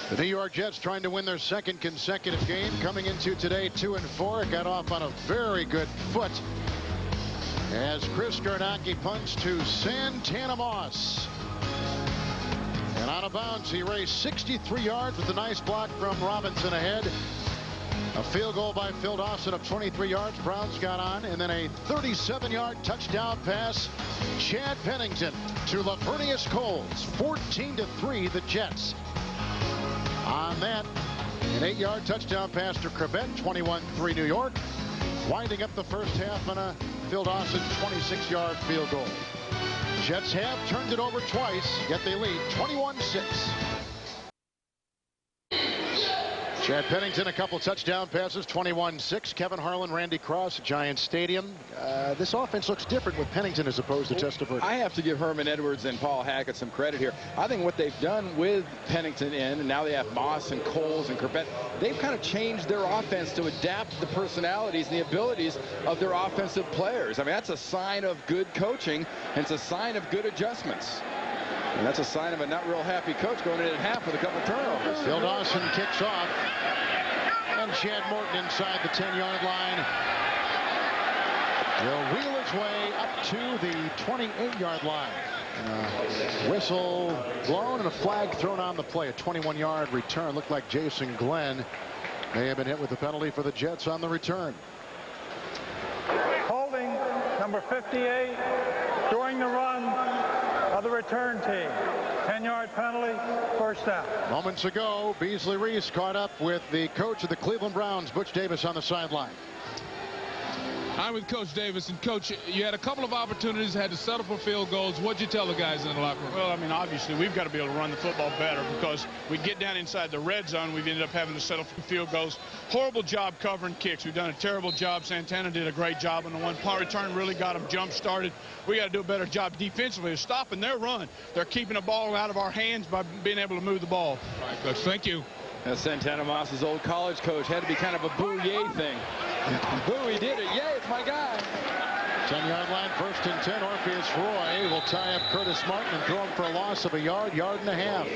The New York Jets trying to win their second consecutive game, coming into today 2-4. It got off on a very good foot as Chris Gardocki punts to Santana Moss. And out of bounds, he raced 63 yards with a nice block from Robinson ahead. A field goal by Phil Dawson of 23 yards. Browns got on, and then a 37-yard touchdown pass. Chad Pennington to Lavernius Coles. 14-3, the Jets. On that, an 8-yard touchdown pass to Kravett. 21-3 New York. Winding up the first half on a Phil Dawson 26-yard field goal. Jets have turned it over twice, yet they lead 21-6. Chad Pennington, a couple touchdown passes, 21-6. Kevin Harlan, Randy Cross, Giants Stadium. This offense looks different with Pennington as opposed to Testaverde. I have to give Herman Edwards and Paul Hackett some credit here. I think what they've done with Pennington and now they have Moss and Coles and Kravett, they've kind of changed their offense to adapt the personalities and the abilities of their offensive players. I mean, that's a sign of good coaching, and it's a sign of good adjustments. And that's a sign of a not real happy coach going in at half with a couple turnovers. Phil Dawson kicks off. And Chad Morton inside the 10-yard line. Will wheel his way up to the 28-yard line. Whistle blown and a flag thrown on the play. A 21-yard return. Looked like Jason Glenn may have been hit with the penalty for the Jets on the return. Holding number 58 during the run of the return team. 10-yard penalty, first down. Moments ago, Beasley Reese caught up with the coach of the Cleveland Browns, Butch Davis, on the sideline. I'm with Coach Davis. And, Coach, you had a couple of opportunities, had to settle for field goals. What'd you tell the guys in the locker room? Well, I mean, obviously, we've got to be able to run the football better because we get down inside the red zone. We've ended up having to settle for field goals. Horrible job covering kicks. We've done a terrible job. Santana did a great job on the one-punt return, really got them jump-started. We got to do a better job defensively of stopping their run. They're keeping the ball out of our hands by being able to move the ball. All right, Coach, thank you. As Santana Moss's old college coach had to be kind of a boo-yay thing. Boo, he did it. Yay, it's my guy. 10-yard line, 1st and 10. Orpheus Roy will tie up Curtis Martin and throw him for a loss of a yard, yard and a half.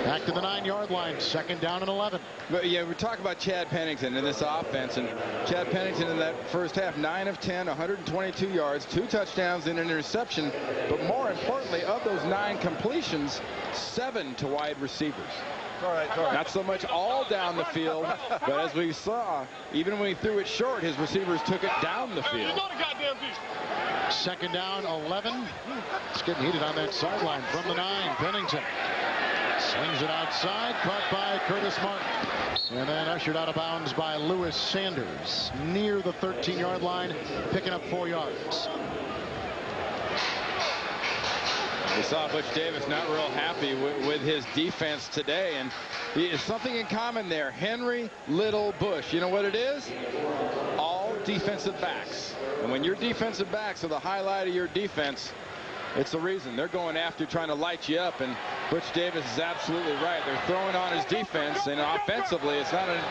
Back to the 9-yard line, 2nd down and 11. But yeah, we're talking about Chad Pennington in this offense, and Chad Pennington in that first half, 9 of 10, 122 yards, 2 touchdowns and an interception. But more importantly, of those 9 completions, 7 to wide receivers. Not so much all down the field, but as we saw, even when he threw it short, his receivers took it down the field. 2nd down, 11. It's getting heated on that sideline from the 9. Pennington swings it outside, caught by Curtis Martin. And then ushered out of bounds by Lewis Sanders near the 13-yard line, picking up 4 yards. We saw Butch Davis not real happy with his defense today, and there's something in common there. Henry, Little, Bush. You know what it is? All defensive backs. And when your defensive backs are the highlight of your defense, it's the reason. They're going after trying to light you up, and Butch Davis is absolutely right. They're throwing on his defense, and offensively, it's not a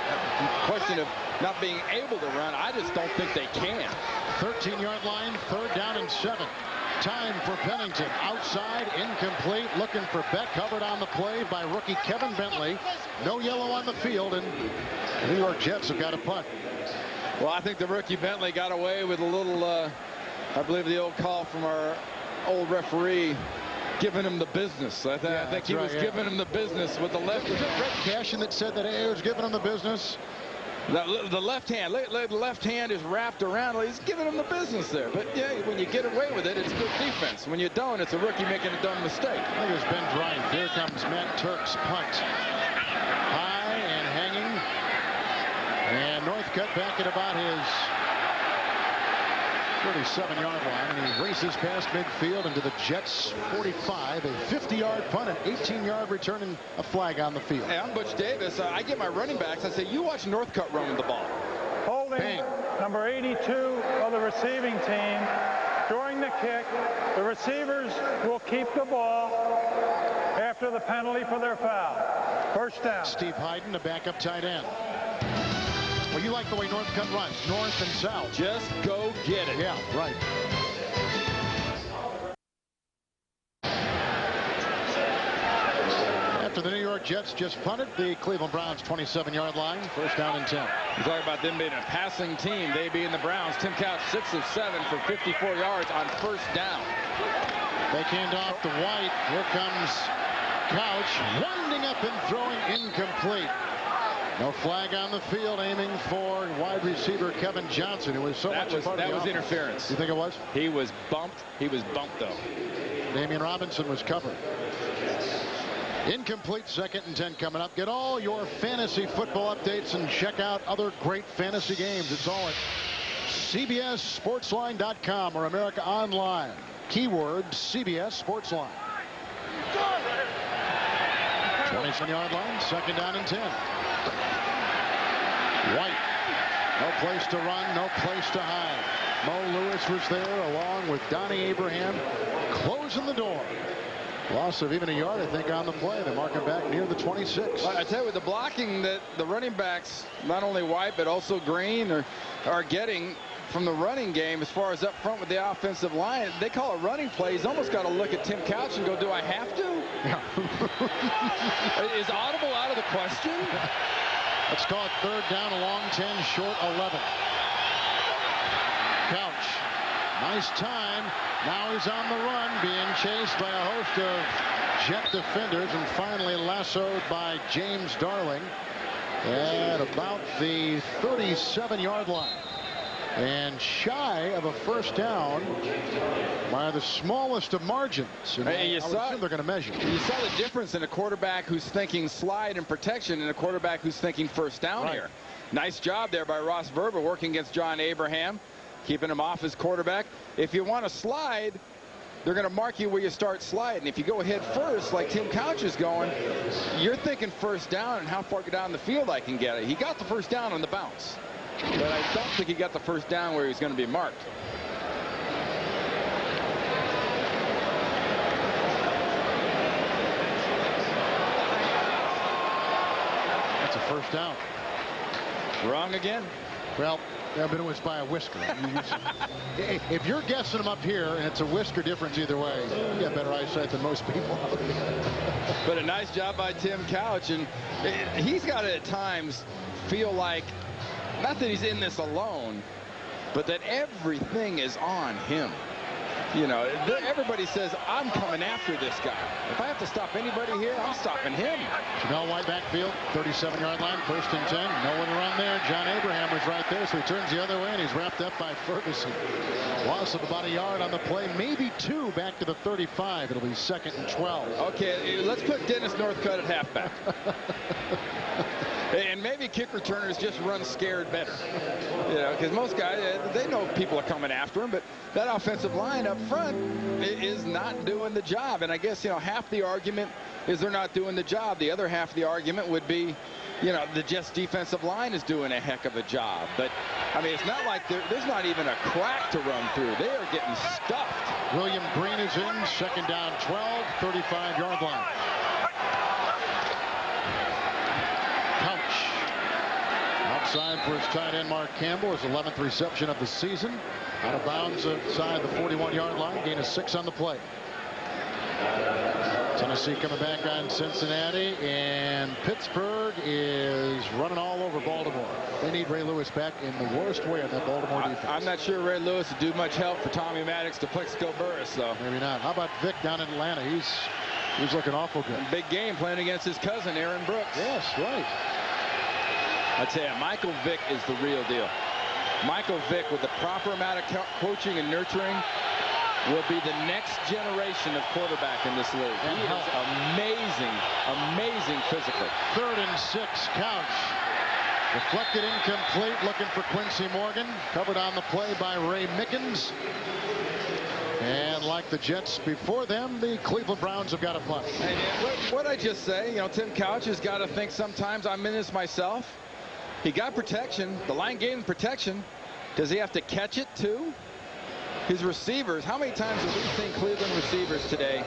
question of not being able to run. I just don't think they can. 13-yard line, 3rd down and 7. Time for Pennington. Outside, incomplete. Looking for Beck. Covered on the play by rookie Kevin Bentley. No yellow on the field, and the New York Jets have got a punt. Well, I think the rookie Bentley got away with a little, I believe the old call from our old referee, giving him the business. I think he was giving him the business with the left. Was it Red Cashin that said that he was giving him the business? The left hand, the left hand is wrapped around. He's giving him the business there. But yeah, when you get away with it, it's good defense. When you don't, it's a rookie making a dumb mistake. I think it was Ben Bryant. Here comes Matt Turk's punt. High and hanging. And Northcutt back at about his 37-yard line, and he races past midfield into the Jets 45. A 50-yard punt, an 18-yard return, and a flag on the field. Hey, I'm Butch Davis. I get my running backs. I say, you watch Northcutt run with the ball. Holding Bang. number 82 of the receiving team. During the kick, the receivers will keep the ball after the penalty for their foul. First down. Steve Hayden, the backup tight end. Well, you like the way Northcutt runs, north and south. Just go get it. Yeah, right. After the New York Jets just punted, the Cleveland Browns 27-yard line, first down and 10. You talk about them being a passing team. They being the Browns. Tim Couch 6 of 7 for 54 yards on first down. They canned off to White. Here comes Couch, winding up and throwing incomplete. No flag on the field, aiming for wide receiver Kevin Johnson, who was so much a part of the offense. That was interference. You think it was? He was bumped. He was bumped, though. Damian Robinson was covered. Incomplete, second and 10 coming up. Get all your fantasy football updates and check out other great fantasy games. It's all at CBSSportsline.com or America Online. Keyword CBS Sportsline. 27-yard line, second down and 10. White, no place to run, no place to hide. Mo Lewis was there along with Donnie Abraham, closing the door. Loss of even a yard, I think, on the play. They mark it back near the 26. I tell you, with the blocking that the running backs, not only White but also Green, are getting from the running game as far as up front with the offensive line, they call it running plays. Almost got to look at Tim Couch and go, do I have to? Yeah. Is audible out of the question? Let's call it third down, a long 10, short 11. Couch, nice time. Now he's on the run, being chased by a host of Jet defenders and finally lassoed by James Darling at about the 37-yard line. And shy of a first down by the smallest of margins. And I would assume they're going to measure. You saw the difference in a quarterback who's thinking slide and protection and a quarterback who's thinking first down here. Nice job there by Ross Verba working against John Abraham, keeping him off his quarterback. If you want to slide, they're going to mark you where you start sliding. If you go head first, like Tim Couch is going, you're thinking first down and how far down the field I can get it. He got the first down on the bounce. But I don't think he got the first down where he's going to be marked. That's a first down. Wrong again? Well, but it was by a whisker. If you're guessing them up here and it's a whisker difference either way, you got better eyesight than most people out here. But a nice job by Tim Couch. And he's got to at times feel like, not that he's in this alone, but that everything is on him. You know, everybody says, I'm coming after this guy. If I have to stop anybody here, I'm stopping him. Jamel White backfield, 37-yard line, first and 10. No one to run there. John Abraham was right there, so he turns the other way, and he's wrapped up by Ferguson. Loss of about a yard on the play, maybe 2 back to the 35. It'll be second and 12. Okay, let's put Dennis Northcutt at halfback. And maybe kick returners just run scared better. You know, because most guys, they know people are coming after them, but that offensive line up front is not doing the job. And I guess, you know, half the argument is they're not doing the job. The other half of the argument would be, you know, the Jets defensive line is doing a heck of a job. But, I mean, it's not like there's not even a crack to run through. They are getting stuffed. William Green is in, second down 12, 35-yard line. Outside for his tight end, Mark Campbell, his 11th reception of the season. Out of bounds outside the 41-yard line. Gain of 6 on the play. Tennessee coming back on Cincinnati, and Pittsburgh is running all over Baltimore. They need Ray Lewis back in the worst way on that Baltimore defense. I'm not sure Ray Lewis would do much help for Tommy Maddox to Plexico Burris, though. Maybe not. How about Vic down in Atlanta? He's looking awful good. Big game playing against his cousin, Aaron Brooks. Yes, right. I tell you, Michael Vick is the real deal. Michael Vick, with the proper amount of coaching and nurturing, will be the next generation of quarterback in this league. He is amazing, amazing physically. Third and 6, Couch. Deflected incomplete, looking for Quincy Morgan. Covered on the play by Ray Mickens. And like the Jets before them, the Cleveland Browns have got a punt. And what I just say, you know, Tim Couch has got to think sometimes I'm in this myself. He got protection. The line gave him protection. Does he have to catch it too? His receivers, how many times have we seen Cleveland receivers today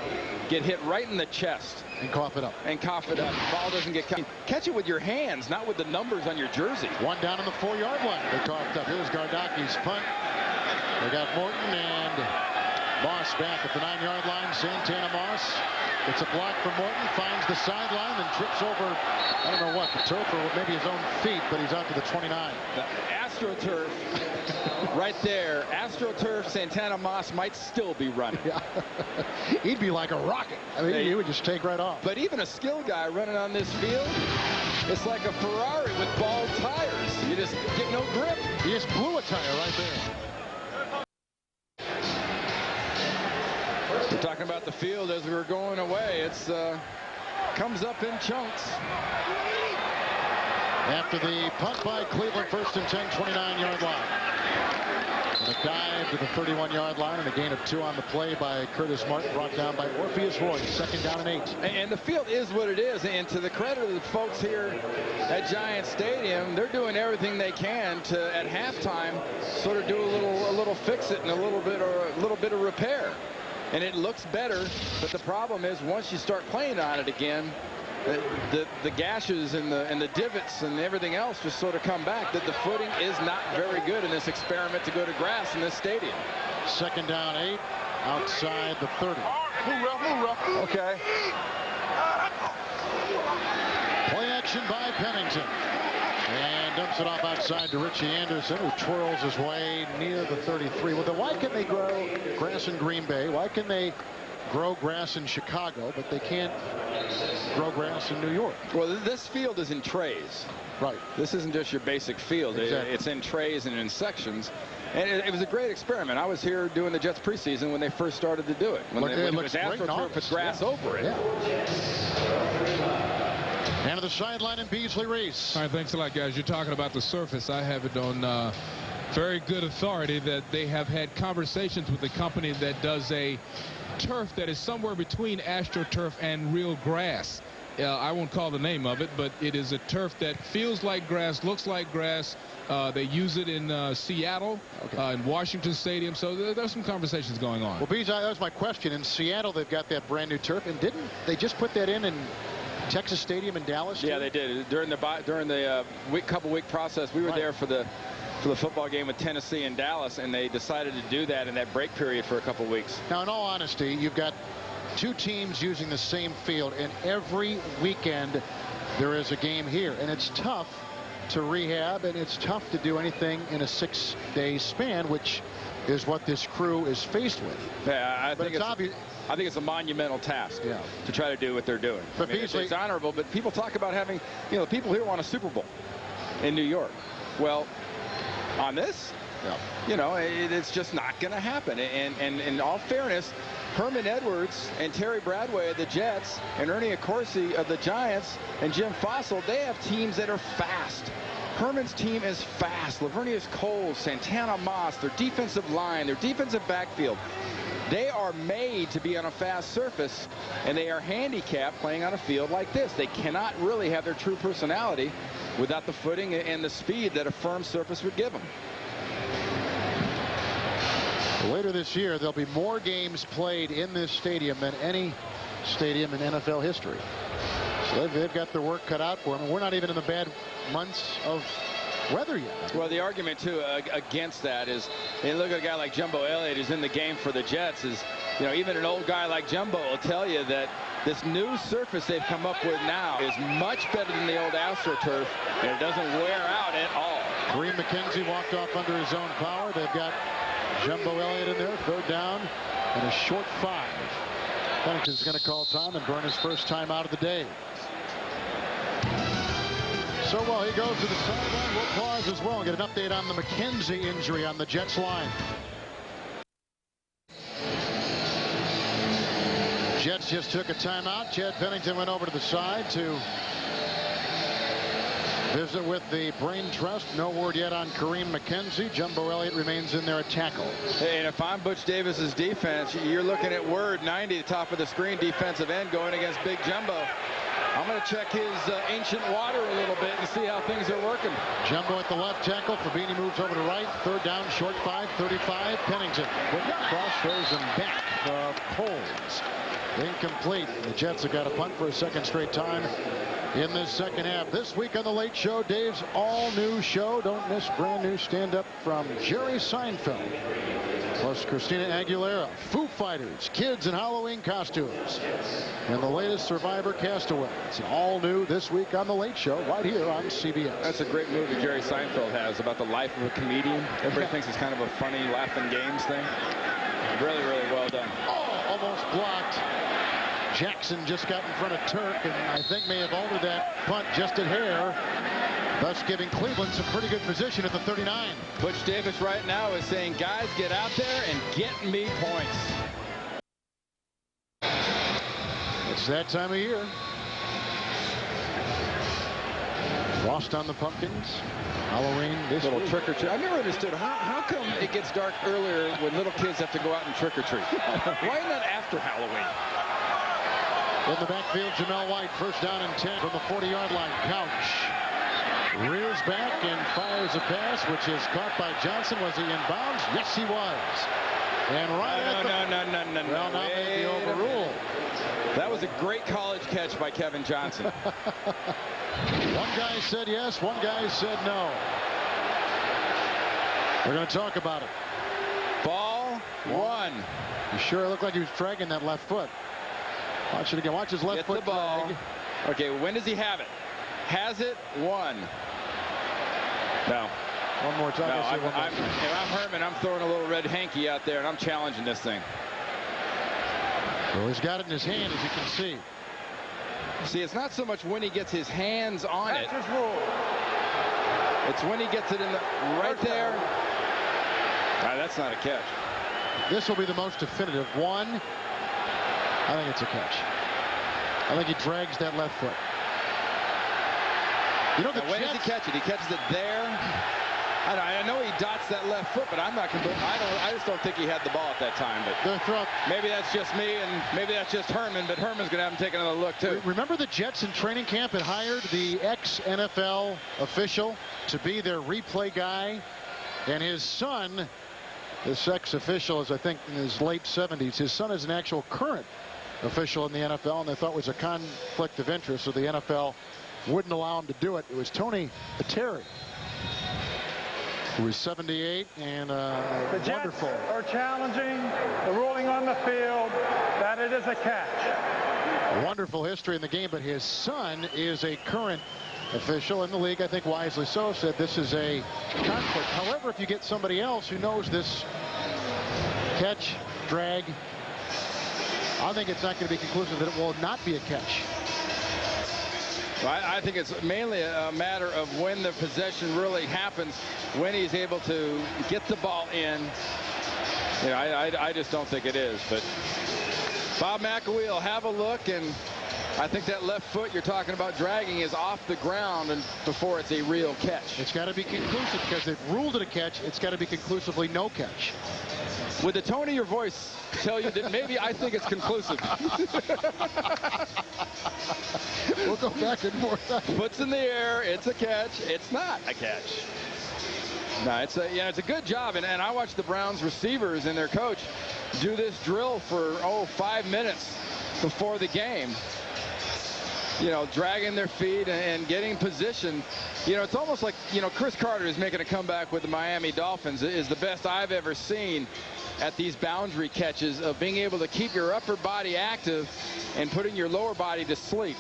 get hit right in the chest? And cough it up. And cough it up. The ball doesn't get caught. Catch it with your hands, not with the numbers on your jersey. One down on the 4-yard line. They coughed up. Here's Gardaki's punt. They got Morton, and Moss back at the 9-yard line. Santana Moss. It's a block from Morton. Finds the sideline and trips over, I don't know what, the turf or maybe his own feet, but he's out to the 29. The AstroTurf right there. AstroTurf, Santana Moss might still be running. Yeah. He'd be like a rocket. I mean, he would just take right off. But even a skilled guy running on this field, it's like a Ferrari with bald tires. You just get no grip. He just blew a tire right there. We're talking about the field as we were going away. It's comes up in chunks. After the punt by Cleveland, 1st and 10, 29-yard line. And a dive to the 31-yard line and a gain of 2 on the play by Curtis Martin, brought down by Orpheus Royce. 2nd down and 8. And the field is what it is. And to the credit of the folks here at Giant Stadium, they're doing everything they can to, at halftime, sort of do a little fix it and a little bit of repair. And it looks better, but the problem is once you start playing on it again, the gashes and the divots and everything else just sort of come back. That the footing is not very good in this experiment to go to grass in this stadium. 2nd down 8 outside the 30. Okay. Play action by Pennington. And dumps it off outside to Richie Anderson, who twirls his way near the 33. Well, then why can they grow grass in Green Bay? Why can they grow grass in Chicago, but they can't grow grass in New York? Well, this field is in trays. Right. This isn't just your basic field. Exactly. It's in trays and in sections. And it was a great experiment. I was here doing the Jets preseason when they first started to do it. When it was AstroTurf with grass over it. Yeah. And to the sideline and Beasley Reese. All right, thanks a lot, guys. You're talking about the surface. I have it on very good authority that they have had conversations with the company that does a turf that is somewhere between AstroTurf and real grass. I won't call the name of it, but it is a turf that feels like grass, looks like grass. They use it in Seattle, in Washington Stadium. So there's some conversations going on. Well, Bees, that was my question. In Seattle, they've got that brand new turf, and didn't they just put that in Texas Stadium in Dallas? Yeah, they did. During the couple-week process, we were there for the football game with Tennessee and Dallas, and they decided to do that in that break period for a couple weeks. Now, in all honesty, you've got 2 teams using the same field, and every weekend there is a game here, and it's tough to rehab, and it's tough to do anything in a 6-day span, which is what this crew is faced with. Yeah, I think it's a monumental task to try to do what they're doing. But I mean, it's honorable, but people talk about having, the people here want a Super Bowl in New York. Well, on this, it's just not going to happen. And in all fairness, Herman Edwards and Terry Bradway of the Jets and Ernie Accorsi of the Giants and Jim Fossil, they have teams that are fast. Herman's team is fast. Lavernius Coles, Santana Moss, their defensive line, their defensive backfield. They are made to be on a fast surface, and they are handicapped playing on a field like this. They cannot really have their true personality without the footing and the speed that a firm surface would give them. Later this year, there'll be more games played in this stadium than any stadium in NFL history. So they've got their work cut out for them. And we're not even in the bad months of weather yet. Well, the argument, too, against that is, look at a guy like Jumbo Elliott who's in the game for the Jets. Is, even an old guy like Jumbo will tell you that this new surface they've come up with now is much better than the old AstroTurf, and it doesn't wear out at all. Kareem McKenzie walked off under his own power. They've got Jumbo Elliott in there, 3rd down, and a short 5. Pennington's going to call time and burn his first time out of the day. So while he goes to the sideline, we'll pause as well and get an update on the McKenzie injury on the Jets line. Jets just took a timeout. Chad Pennington went over to the side to visit with the Brain Trust. No word yet on Kareem McKenzie. Jumbo Elliott remains in there at tackle. Hey, and if I'm Butch Davis's defense, you're looking at Word 90, top of the screen, defensive end going against Big Jumbo. I'm going to check his ancient water a little bit and see how things are working. Jumbo at the left tackle. Fabini moves over to right. 3rd down, short 5, 35. Pennington. Quick cross, throws him back. The Coles. Incomplete. The Jets have got a punt for a 2nd straight time. in this second half. This week on The Late Show, Dave's all-new show. Don't miss brand new stand-up from Jerry Seinfeld. Plus Christina Aguilera, Foo Fighters, kids in Halloween costumes, and the latest Survivor Castaway. It's all new this week on The Late Show, right here on CBS. That's a great movie Jerry Seinfeld has about the life of a comedian. Everybody thinks it's kind of a funny laughing games thing. Really, really well done. Oh, almost blocked. Jackson just got in front of Turk, and I think may have altered that punt just a hair, thus giving Cleveland some pretty good position at the 39. Butch Davis right now is saying, guys, get out there and get me points. It's that time of year. Frost on the pumpkins. Halloween this little week. trick or treat. I never understood how come it gets dark earlier when little kids have to go out and trick or treat. Why not after Halloween? In the backfield, Jamel White, first down and 10 from the 40-yard line. Couch rears back and fires a pass, which is caught by Johnson. Was he in bounds? Yes, he was. And right No. Well, not maybe overruled. That was a great college catch by Kevin Johnson. One guy said yes, one guy said no. We're going to talk about it. Ball one. You sure looked like he was dragging that left foot. Watch it again. Watch his left foot the ball. drag. Okay, when does he have it? Has it? One. No. One more time. No, if I'm Herman, I'm throwing a little red hanky out there, and I'm challenging this thing. Well, he's got it in his hand, as you can see. See, it's not so much when he gets his hands on it. That's his rule. It's when he gets it in the right there. That's not a catch. This will be the most definitive one. I think it's a catch. I think he drags that left foot. You know, when does he catch it? He catches it there. I know he dots that left foot, but I'm not convinced. I just don't think he had the ball at that time. But maybe that's just me, and maybe that's just Herman. But Herman's going to have him take another look too. Remember, the Jets in training camp had hired the ex-NFL official to be their replay guy, and his son, this ex-official, is I think in his late 70s. His son is an actual current official in the NFL, and they thought it was a conflict of interest, so the NFL wouldn't allow him to do it. It was Tony Terry, who was 78 and the wonderful. Jets are challenging the ruling on the field that it is a catch. Wonderful history in the game, but his son is a current official in the league. I think wisely so, said this is a conflict. However, if you get somebody else who knows this catch, drag, I think it's not going to be conclusive that it will not be a catch. I think it's mainly a matter of when the possession really happens, when he's able to get the ball in. You know, I just don't think it is. But Bob McElwee will have a look, and I think that left foot you're talking about dragging is off the ground and before it's a real catch. It's got to be conclusive because they've ruled it a catch. It's got to be conclusively no catch. Would the tone of your voice tell you that maybe I think it's conclusive? We'll go back and forth. Puts in the air, it's a catch. It's not a catch. No, it's a good job. And I watched the Browns receivers and their coach do this drill for 5 minutes before the game. You know, dragging their feet and getting position. You know, it's almost like, Chris Carter is making a comeback with the Miami Dolphins is the best I've ever seen at these boundary catches of being able to keep your upper body active and putting your lower body to sleep,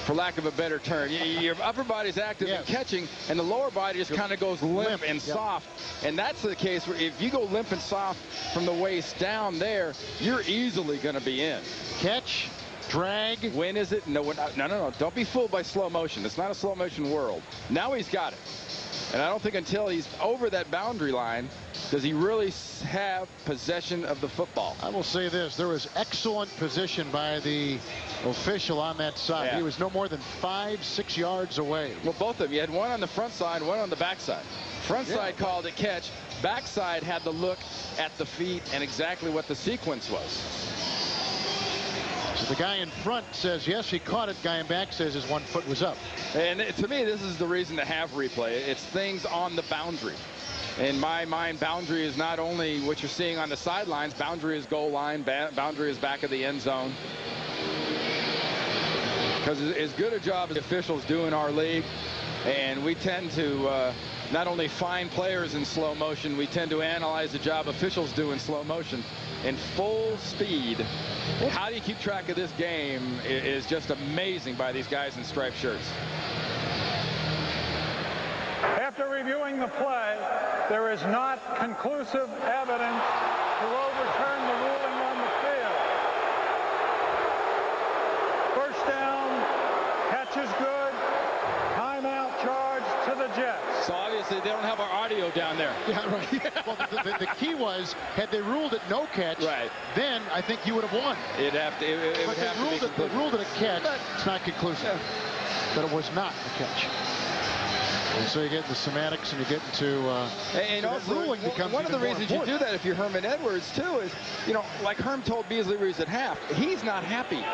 for lack of a better term. Your upper body's active and catching, and the lower body just kind of goes limp and soft. And that's the case where if you go limp and soft from the waist down there, you're easily going to be in. Catch, drag. When is it? No. Don't be fooled by slow motion. It's not a slow motion world. Now he's got it. And I don't think until he's over that boundary line does he really have possession of the football. I will say this. There was excellent position by the official on that side. Yeah. He was no more than 5-6 yards away. Well, both of them. You had one on the front side, one on the back side. Front side called it catch. Backside had the look at the feet and exactly what the sequence was. So the guy in front says, yes, he caught it. Guy in back says his 1 foot was up. And to me, this is the reason to have replay. It's things on the boundary. In my mind, boundary is not only what you're seeing on the sidelines. Boundary is goal line. Boundary is back of the end zone. Because as good a job as officials do in our league, and we tend to not only find players in slow motion, we tend to analyze the job officials do in slow motion. In full speed, how do you keep track of this game is just amazing by these guys in striped shirts. After reviewing the play, there is not conclusive evidence to overturn the ruling on the field. First down, catch is good, timeout charge to the Jets. So obviously they don't have our audio down there. Yeah, right. Well, the key was, had they ruled it no catch, right, then I think you would have won. It'd have to. It but would have to be they ruled it a catch. It's not conclusive. Yeah. But it was not a catch. And so you get the semantics, and you get into and also ruling becomes one of the reasons important. you do that if you're Herman Edwards too is, you know, like Herm told Beasley Reeves at half, he's not happy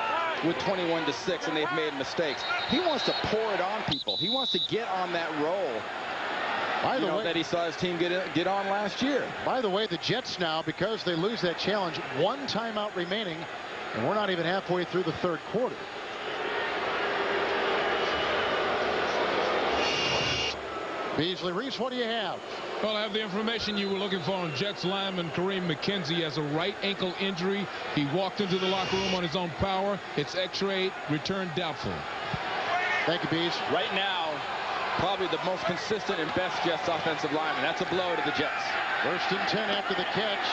with 21-6 and they've made mistakes. He wants to pour it on people. He wants to get on that roll. By the way, that he saw his team get on last year. By the way, the Jets now, because they lose that challenge, 1 timeout remaining, and we're not even halfway through the third quarter. Beasley Reeves, what do you have? Well, I have the information you were looking for on Jets lineman Kareem McKenzie has a right ankle injury. He walked into the locker room on his own power. It's x-rayed, returned doubtful. Thank you, Bees. Right now, probably the most consistent and best Jets offensive lineman. That's a blow to the Jets. 1st and 10 after the catch.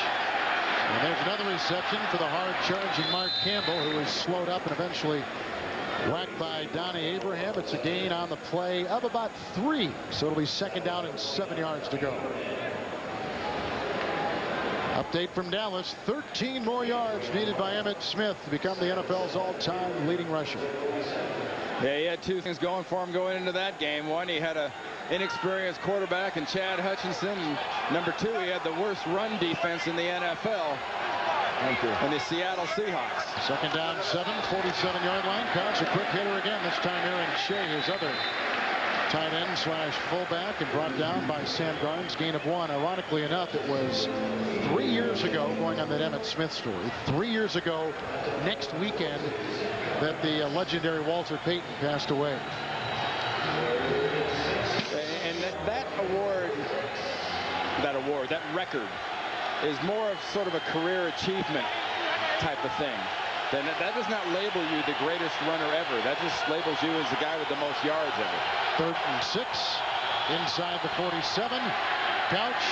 And there's another reception for the hard-charging Mark Campbell, who was slowed up and eventually whacked by Donnie Abraham. It's a gain on the play of about 3. So it'll be 2nd down and 7 yards to go. Update from Dallas. 13 more yards needed by Emmitt Smith to become the NFL's all-time leading rusher. Yeah, he had 2 things going for him going into that game. One, he had an inexperienced quarterback in Chad Hutchinson. And number 2, he had the worst run defense in the NFL. Thank you. And the Seattle Seahawks. 2nd down, 7, 47-yard line. Counts a quick hitter again. This time Aaron Shea, his other tight end / fullback, and brought down by Sam Garnes. Gain of 1. Ironically enough, it was 3 years ago, going on that Emmitt Smith story, 3 years ago next weekend that the legendary Walter Payton passed away. And that record is more of sort of a career achievement type of thing. Then that does not label you the greatest runner ever. That just labels you as the guy with the most yards ever. 3rd and 6 inside the 47. Couch,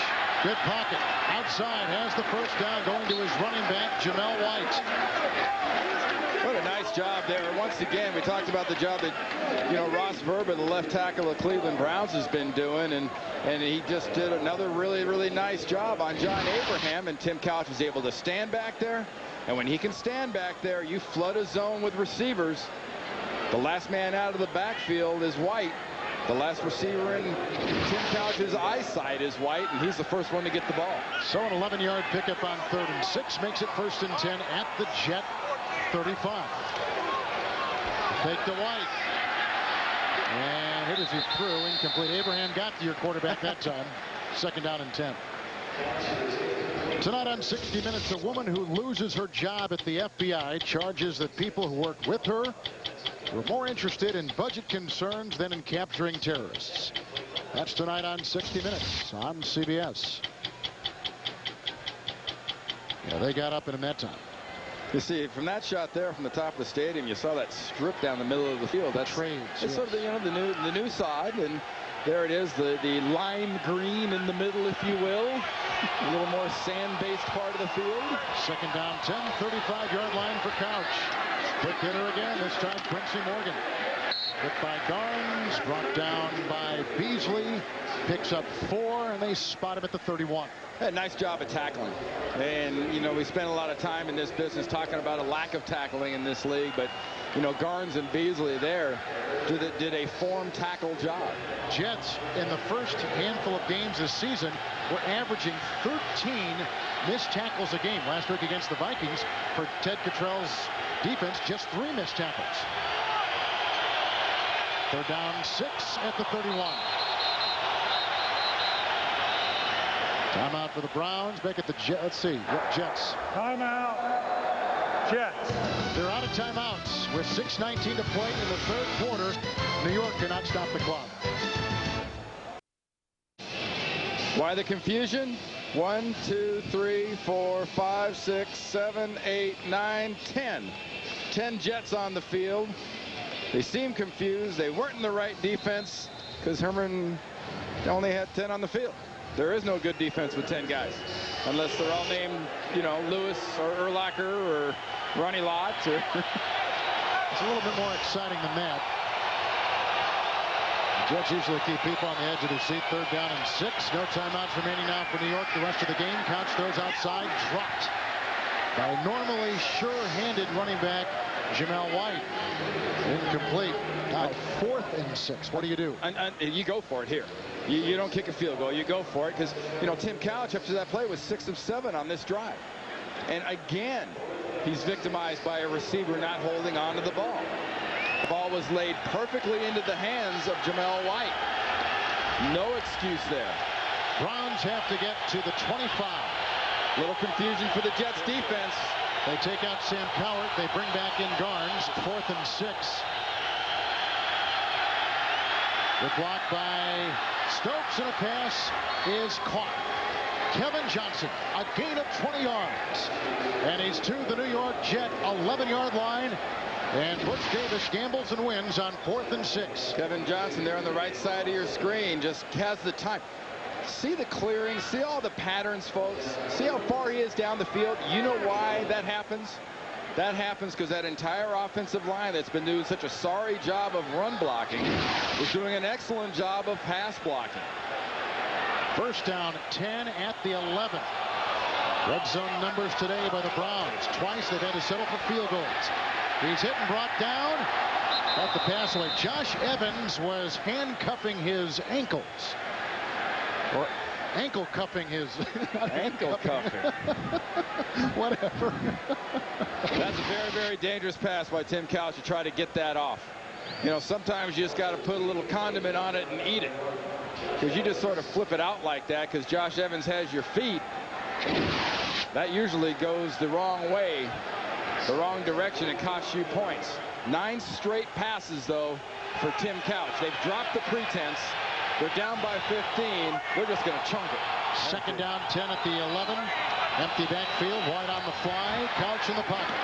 good pocket. Outside has the 1st down, going to his running back, Jamel White. What a nice job there. Once again, we talked about the job that, you know, Ross Verba, the left tackle of Cleveland Browns, has been doing, and he just did another really nice job on John Abraham, and Tim Couch was able to stand back there. And when he can stand back there, you flood a zone with receivers. The last man out of the backfield is White. The last receiver in Tim Couch's eyesight is White, and he's the first one to get the ball. So an 11-yard pickup on 3rd and 6 makes it 1st and 10 at the Jet 35. Take to White. And hit as he threw. Incomplete. Abraham got to your quarterback that time. 2nd down and 10. Tonight on 60 Minutes, a woman who loses her job at the FBI charges that people who worked with her were more interested in budget concerns than in capturing terrorists. That's tonight on 60 Minutes on CBS. Yeah, they got up in him that time. You see, from that shot there from the top of the stadium, you saw that strip down the middle of the field. That's trades. It's sort of the, you know, the new side, and there it is, the lime green in the middle, if you will. A little more sand-based part of the field. 2nd down, 10, 35-yard line for Couch. Quick hitter again, this time Quincy Morgan. Hit by Garnes, brought down by Beasley. Picks up 4, and they spot him at the 31. Hey, nice job of tackling. And, you know, we spend a lot of time in this business talking about a lack of tackling in this league, but, you know, Garnes and Beasley there did a form tackle job. Jets, in the first handful of games this season, were averaging 13 missed tackles a game. Last week against the Vikings, for Ted Cottrell's defense, just 3 missed tackles. 3rd down, 6 at the 31. Timeout for the Browns. Back at the Jets. Let's see. Jets. Timeout. Jets. They're out of timeouts with 6:19 to play in the third quarter. New York cannot stop the clock. Why the confusion? 1, 2, 3, 4, 5, 6, 7, 8, 9, 10. 10 Jets on the field. They seem confused. They weren't in the right defense because Herman only had 10 on the field. There is no good defense with 10 guys unless they're all named, you know, Lewis or Urlacher or Ronnie Lott. Or It's a little bit more exciting than that. The Jets usually keep people on the edge of their seat. Third down and 6. No timeouts remaining now for New York. The rest of the game. Couch throws outside. Dropped by a normally sure-handed running back, Jamel White. Incomplete. Now 4th and 6. What do you do? You go for it here. You don't kick a field goal. You go for it because, you know, Tim Couch after that play was 6 of 7 on this drive. And again, he's victimized by a receiver not holding on to the ball. The ball was laid perfectly into the hands of Jamel White. No excuse there. Browns have to get to the 25. Little confusion for the Jets defense. They take out Sam Cowart. They bring back in Garnes. 4th and 6. The block by Stokes and a pass is caught. Kevin Johnson, a gain of 20 yards. And he's to the New York Jet 11-yard line. And Butch Davis gambles and wins on 4th and 6. Kevin Johnson there on the right side of your screen just has the time. See the clearing, see all the patterns, folks. See how far he is down the field. You know why that happens? That happens because that entire offensive line that's been doing such a sorry job of run blocking is doing an excellent job of pass blocking. First down, 10 at the 11. Red zone numbers today by the Browns. Twice they've had to settle for field goals. He's hit and brought down at the pass away. Josh Evans was handcuffing his ankles. Or ankle cuffing his ankle cuffing. Whatever. That's a very, very dangerous pass by Tim Couch to try to get that off. You know, sometimes you just got to put a little condiment on it and eat it. Because you just sort of flip it out like that because Josh Evans has your feet. That usually goes the wrong way, the wrong direction, and costs you points. 9 straight passes, though, for Tim Couch. They've dropped the pretense. They're down by 15. They're just going to chunk it. Second down, 10 at the 11. Empty backfield. White on the fly. Couch in the pocket.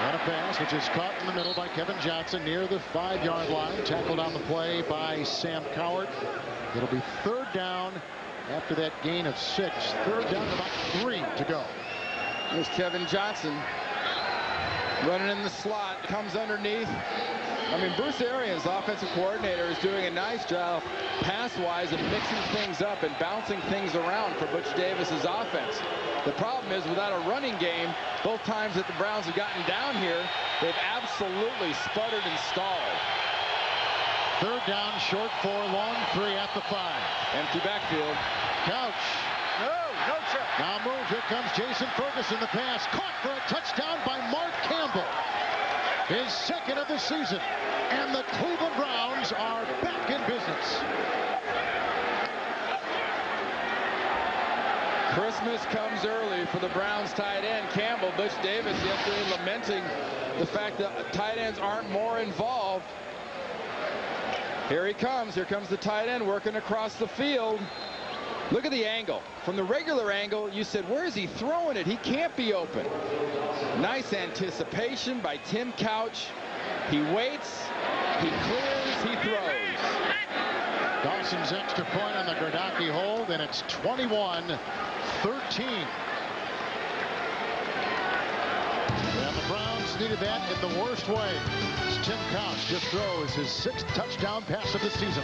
And a pass, which is caught in the middle by Kevin Johnson near the 5-yard line. Tackled on the play by Sam Cowart. It'll be third down after that gain of 6. Third down, about 3 to go. There's Kevin Johnson running in the slot. Comes underneath. I mean, Bruce Arians, offensive coordinator, is doing a nice job pass-wise of mixing things up and bouncing things around for Butch Davis's offense. The problem is, without a running game, both times that the Browns have gotten down here, they've absolutely sputtered and stalled. Third down, short 4, long 3 at the 5. Empty backfield. Couch. No check. Now moves. Here comes Jason Ferguson. The pass caught for a touchdown by Mark Campbell. His second of the season. And the Cleveland Browns are back in business. Christmas comes early for the Browns tight end Campbell. Butch Davis yesterday lamenting the fact that tight ends aren't more involved. Here he comes. Here comes the tight end working across the field. Look at the angle. From the regular angle, you said, where is he throwing it? He can't be open. Nice anticipation by Tim Couch. He waits, he clears, he throws. Dawson's extra point on the Gardocki hold, and it's 21-13. And the Browns needed that in the worst way. Tim Couch just throws his 6th touchdown pass of the season.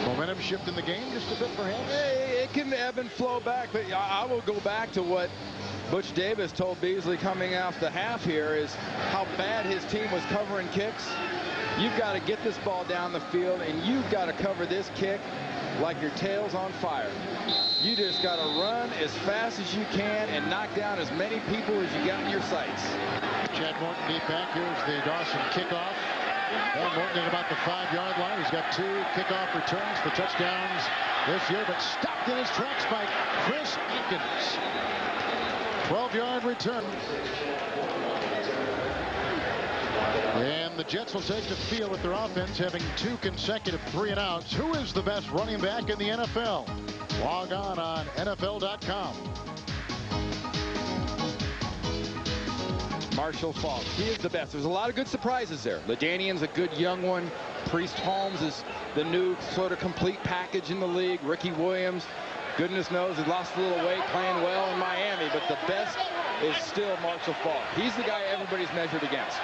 Momentum shift in the game just a bit for him. It can ebb and flow back, but I will go back to what Butch Davis told Beasley coming off the half here is how bad his team was covering kicks. You've got to get this ball down the field, and you've got to cover this kick like your tail's on fire. You just got to run as fast as you can and knock down as many people as you got in your sights. Chad Morton deep back. Here's the Dawson kickoff. And Morton at about the 5-yard line. He's got 2 kickoff returns for touchdowns this year, but stopped in his tracks by Chris Atkins. 12-yard return. And the Jets will take the field with their offense, having 2 consecutive 3-and-outs. Who is the best running back in the NFL? Log on NFL.com. Marshall Faulk. He is the best. There's a lot of good surprises there. LaDainian's a good young one. Priest Holmes is the new sort of complete package in the league. Ricky Williams, goodness knows, he lost a little weight playing well in Miami, but the best is still Marshall Faulk. He's the guy everybody's measured against.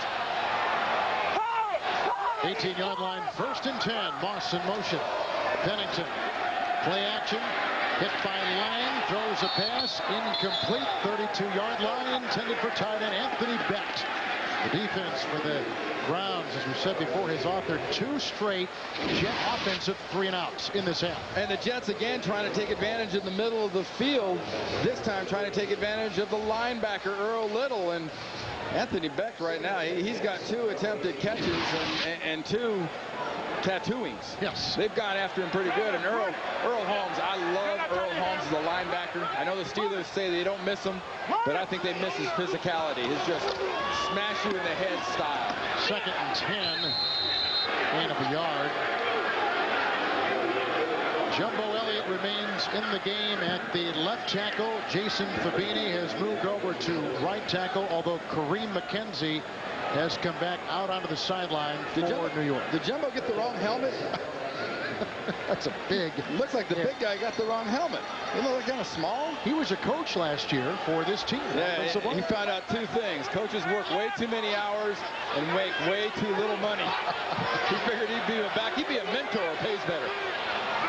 18-yard line, 1st and 10. Moss in motion. Pennington. Play action. Hit by Lang. Throws a pass. Incomplete. 32-yard line. Intended for tight end Anthony Becht. The defense for the Browns, as we said before, has authored 2 straight Jet offensive 3-and-outs in this half. And the Jets again trying to take advantage of the middle of the field. This time trying to take advantage of the linebacker Earl Little. And Anthony Becht right now, he's got 2 attempted catches and 2 tattooings. Yes. They've gone after him pretty good. And Earl Holmes, I love Earl Holmes as a linebacker. I know the Steelers say they don't miss him, but I think they miss his physicality. His just smash you in the head style. 2nd and 10. Gain of a yard. Jumbo Elliott remains in the game at the left tackle. Jason Fabini has moved over to right tackle, although Kareem McKenzie has come back out onto the sideline for New York. Did Jumbo get the wrong helmet? That's a big... Looks like the big guy got the wrong helmet. He looked kind of small. He was a coach last year for this team. Yeah, he found out 2 things. Coaches work way too many hours and make way too little money. He figured he'd be he'd be a mentor, pays better.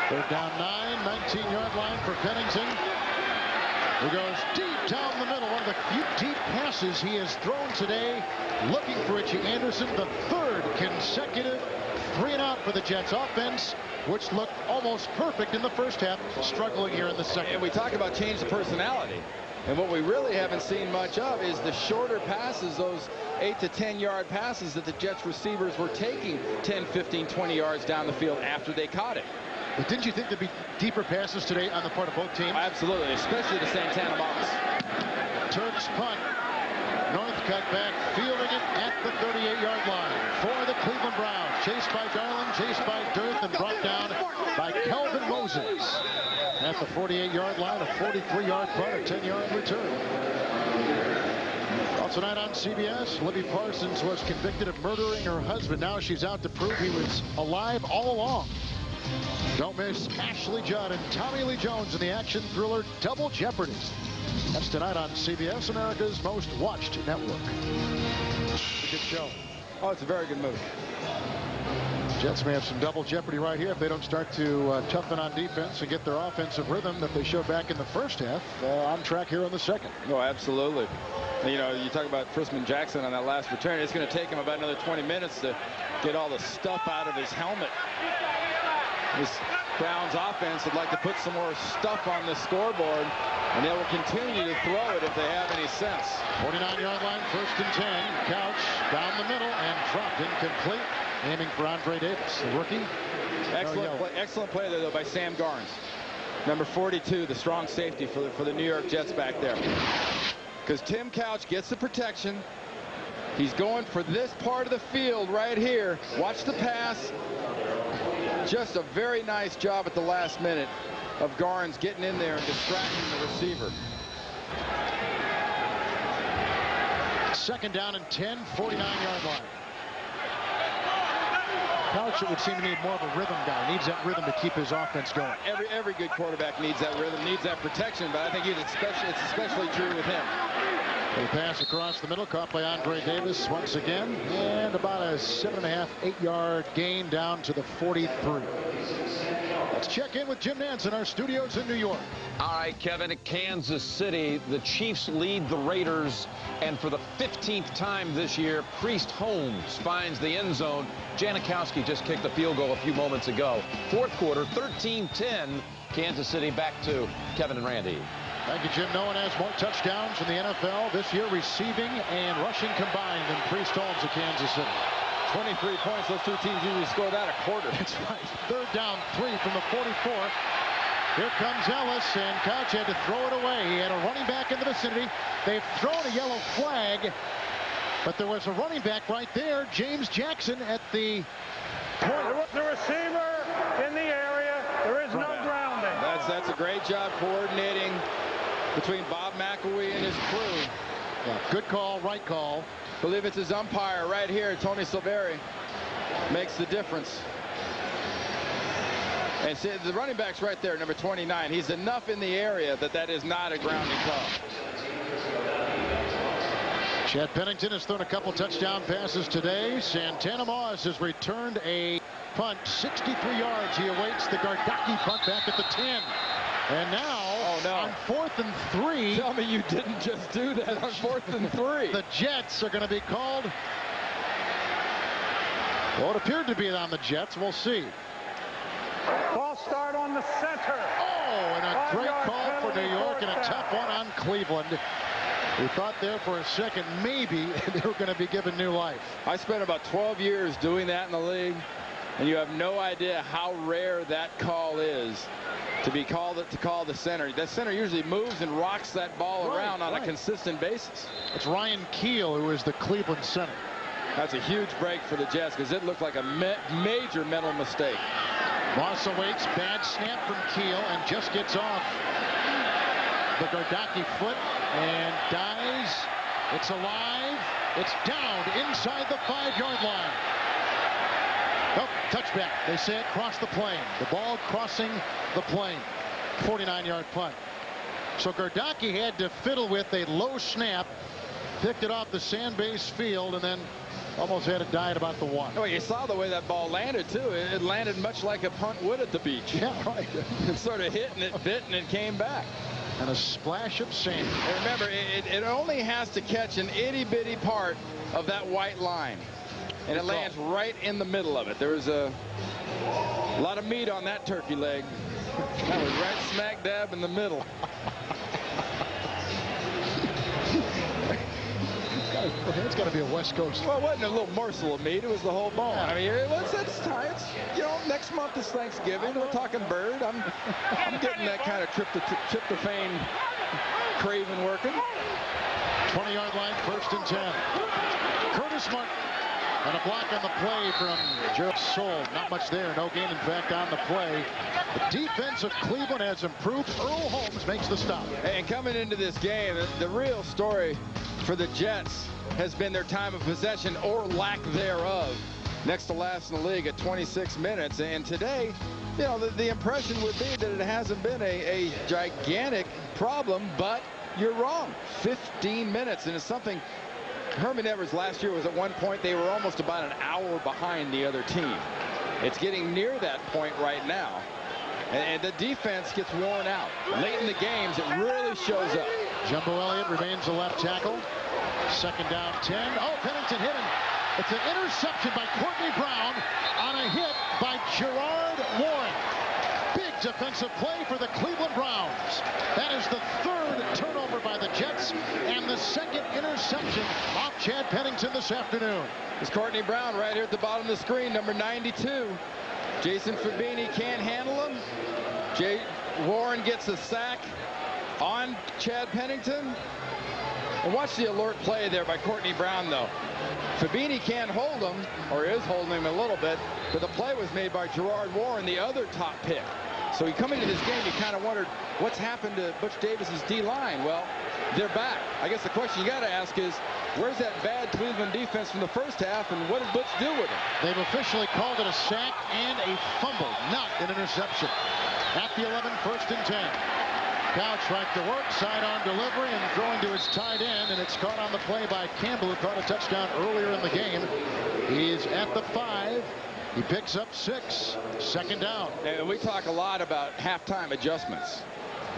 3rd down 9, 19-yard line for Pennington. He goes deep down the middle. One of the few deep passes he has thrown today. Looking for Richie Anderson. The 3rd consecutive 3-and-out for the Jets offense, which looked almost perfect in the first half, struggling here in the second. And we talk about change of personality. And what we really haven't seen much of is the shorter passes, those 8 to 10-yard passes that the Jets receivers were taking 10, 15, 20 yards down the field after they caught it. But didn't you think there'd be deeper passes today on the part of both teams? Absolutely, especially to Santana Moss. Turks punt. Northcutt back, fielding it at the 38-yard line for the Cleveland Browns. Chased by Garland, chased by Dirth, and brought down by Kelvin Moses. At the 48-yard line, a 43-yard punt, a 10-yard return. Also tonight on CBS, Libby Parsons was convicted of murdering her husband. Now she's out to prove he was alive all along. Don't miss Ashley Judd and Tommy Lee Jones in the action thriller Double Jeopardy. That's tonight on CBS, America's most watched network. It's a good show. Oh, it's a very good movie. Jets may have some double jeopardy right here if they don't start to toughen on defense and get their offensive rhythm that they showed back in the first half on track here in the second. Oh, absolutely. You know, you talk about Frisman Jackson on that last return. It's going to take him about another 20 minutes to get all the stuff out of his helmet. This Browns offense would like to put some more stuff on the scoreboard, and they will continue to throw it if they have any sense. 49-yard line, 1st and 10. Couch down the middle and dropped incomplete. Aiming for Andre Davis, the rookie. Excellent play there, though, by Sam Garnes. Number 42, the strong safety for the New York Jets back there. Because Tim Couch gets the protection. He's going for this part of the field right here. Watch the pass. Just a very nice job at the last minute of Garnes getting in there and distracting the receiver. 2nd down and 10, 49-yard line. Couch, it would seem to need more of a rhythm guy. Needs that rhythm to keep his offense going. Every good quarterback needs that rhythm, needs that protection, but I think it's especially true with him. A pass across the middle, caught by Andre Davis once again, and about a 7.5, 8-yard gain down to the 43. Let's check in with Jim Nantz in our studios in New York. All right, Kevin, at Kansas City, the Chiefs lead the Raiders, and for the 15th time this year, Priest Holmes finds the end zone. Janikowski just kicked the field goal a few moments ago. 4th quarter, 13-10, Kansas City back to Kevin and Randy. Thank you, Jim. No one has more touchdowns in the NFL this year, receiving and rushing combined, than Priest Holmes of Kansas City. 23 points. Those two teams usually score that a quarter. That's right. 3rd down, 3 from the 44. Here comes Ellis, and Couch had to throw it away. He had a running back in the vicinity. They've thrown a yellow flag, but there was a running back right there, James Jackson, at the point. The receiver in the area. There is no grounding. That's a great job coordinating between Bob McElwee and his crew. Yeah, good call, right call. I believe it's his umpire right here, Tony Silveri, makes the difference. And see, the running back's right there, number 29. He's enough in the area that is not a grounding call. Chad Pennington has thrown a couple touchdown passes today. Santana Moss has returned a punt, 63 yards. He awaits the Gardocki punt back at the 10. And now, on 4th and 3. Tell me you didn't just do that on 4th and 3. The Jets are going to be called. Well, it appeared to be on the Jets. We'll see. Ball start on the center. Oh, and a great call for New York and a tough one on Cleveland. We thought there for a second maybe they were going to be given new life. I spent about 12 years doing that in the league, and you have no idea how rare that call is to be called to call the center. That center usually moves and rocks that ball around on a consistent basis. It's Ryan Keel who is the Cleveland center. That's a huge break for the Jets because it looked like a major mental mistake. Moss awaits, bad snap from Keel, and just gets off the Gardocki foot and dies. It's alive. It's down inside the 5-yard line. Oh, touchback. They say it crossed the plane. The ball crossing the plane. 49-yard punt. So Gardocki had to fiddle with a low snap, picked it off the sand-based field, and then almost had it die at about the 1. Oh, you saw the way that ball landed, too. It landed much like a punt would at the beach. Yeah, right. It sort of hit and it bit and it came back. And a splash of sand. And remember, it only has to catch an itty-bitty part of that white line. And it lands right in the middle of it. There was a lot of meat on that turkey leg. That was right smack dab in the middle. It's got to be a West Coast. Well, it wasn't a little morsel of meat. It was the whole bone. I mean, it's time. You know, next month is Thanksgiving. We're talking bird. I'm getting that kind of tryptophan craving working. 20-yard line, 1st and 10. Curtis Martin. And a block on the play from Gerald Soule. Not much there. No gain, in fact, on the play. The defense of Cleveland has improved. Earl Holmes makes the stop. And coming into this game, the real story for the Jets has been their time of possession or lack thereof. Next to last in the league at 26 minutes. And today, you know, the impression would be that it hasn't been a gigantic problem, but you're wrong. 15 minutes, and it's something. Herman Edwards last year was at one point they were almost about an hour behind the other team. It's getting near that point right now. And the defense gets worn out. Late in the games, it really shows up. Jumbo Elliott remains the left tackle. 2nd down, 10. Oh, Pennington hit him. It's an interception by Courtney Brown on a hit by Gerard Warren. Big defensive play for the Cleveland Browns. That is the 3rd turnover by the Jets and the 2nd interception off Chad Pennington this afternoon. It's Courtney Brown right here at the bottom of the screen, number 92. Jason Fabini can't handle him. Warren gets a sack on Chad Pennington. And watch the alert play there by Courtney Brown, though. Fabini can't hold him, or is holding him a little bit, but the play was made by Gerard Warren, the other top pick. So you come into this game, you kind of wondered what's happened to Butch Davis's D-line. Well, they're back. I guess the question you got to ask is, where's that bad Cleveland defense from the first half, and what did Butch do with it? They've officially called it a sack and a fumble, not an interception. At the 11, 1st and 10. Couch right to work, sidearm delivery, and throwing to his tight end, and it's caught on the play by Campbell, who caught a touchdown earlier in the game. He's at the 5. He picks up 6. 2nd down. And we talk a lot about halftime adjustments.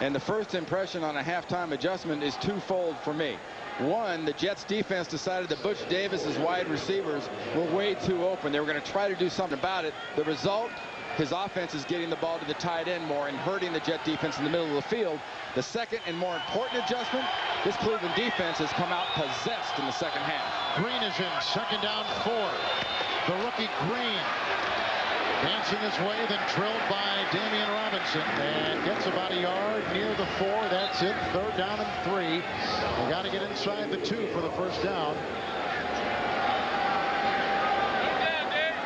And the first impression on a halftime adjustment is twofold for me. One, the Jets defense decided that Butch Davis's wide receivers were way too open. They were going to try to do something about it. The result, his offense is getting the ball to the tight end more and hurting the Jet defense in the middle of the field. The second and more important adjustment, this Cleveland defense has come out possessed in the second half. Green is in. 2nd down, 4. The rookie Green Dancing his way, then drilled by Damian Robinson, and gets about a yard near the 4. That's it. 3rd down and 3. They got to get inside the 2 for the first down.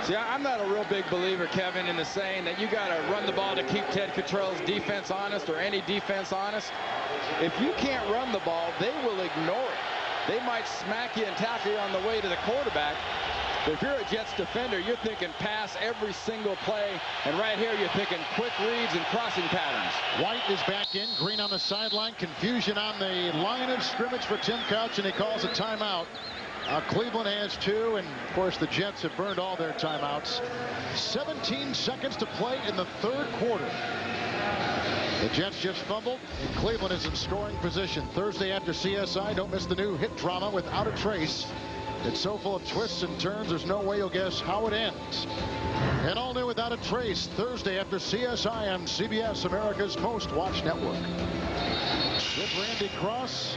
See, I'm not a real big believer, Kevin, in the saying that you got to run the ball to keep Ted Cottrell's defense honest, or any defense honest. If you can't run the ball, they will ignore it. They might smack you and tackle you on the way to the quarterback. But if you're a Jets defender, you're thinking pass every single play. And right here, you're thinking quick reads and crossing patterns. White is back in. Green on the sideline. Confusion on the line of scrimmage for Tim Couch, and he calls a timeout. Cleveland has 2, and of course the Jets have burned all their timeouts. 17 seconds to play in the 3rd quarter. The Jets just fumbled, and Cleveland is in scoring position. Thursday after CSI, don't miss the new hit drama Without a Trace. It's so full of twists and turns, there's no way you'll guess how it ends. And all new Without a Trace, Thursday after CSI on CBS, America's most watched network. With Randy Cross,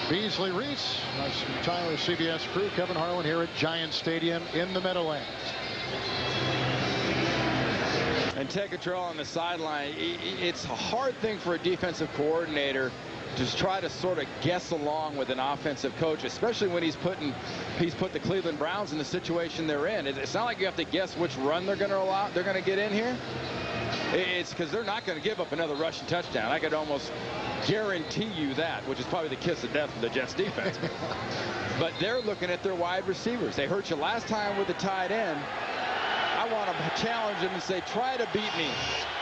Beasley Reese, our entire CBS crew, Kevin Harlan here at Giant Stadium in the Meadowlands. And Ted Cottrell on the sideline, it's a hard thing for a defensive coordinator to try to sort of guess along with an offensive coach, especially when he's put the Cleveland Browns in the situation they're in. It's not like you have to guess which run they're going to get in here. It's because they're not going to give up another rushing touchdown. I could almost guarantee you that, which is probably the kiss of death for the Jets defense. But they're looking at their wide receivers. They hurt you last time with the tight end. I want to challenge them and say, try to beat me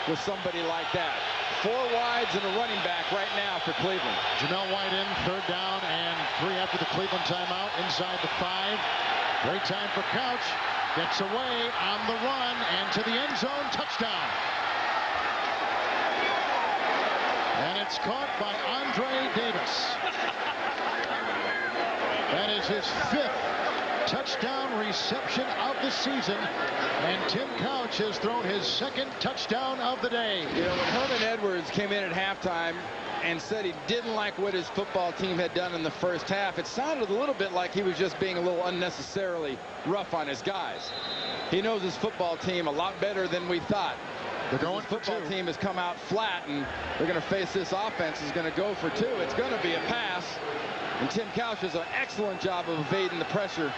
with somebody like that. 4 wides and a running back right now for Cleveland. Jamel White in, 3rd down and 3 after the Cleveland timeout, inside the 5. Great time for Couch. Gets away on the run and to the end zone, touchdown. And it's caught by Andre Davis. That is his 5th touchdown reception of the season, and Tim Couch has thrown his 2nd touchdown of the day. You know, when Herman Edwards came in at halftime and said he didn't like what his football team had done in the first half, it sounded a little bit like he was just being a little unnecessarily rough on his guys. He knows his football team a lot better than we thought. They're going for 2. The football team has come out flat, and they're going to face this offense is going to go for 2. It's going to be a pass, and Tim Couch does an excellent job of evading the pressure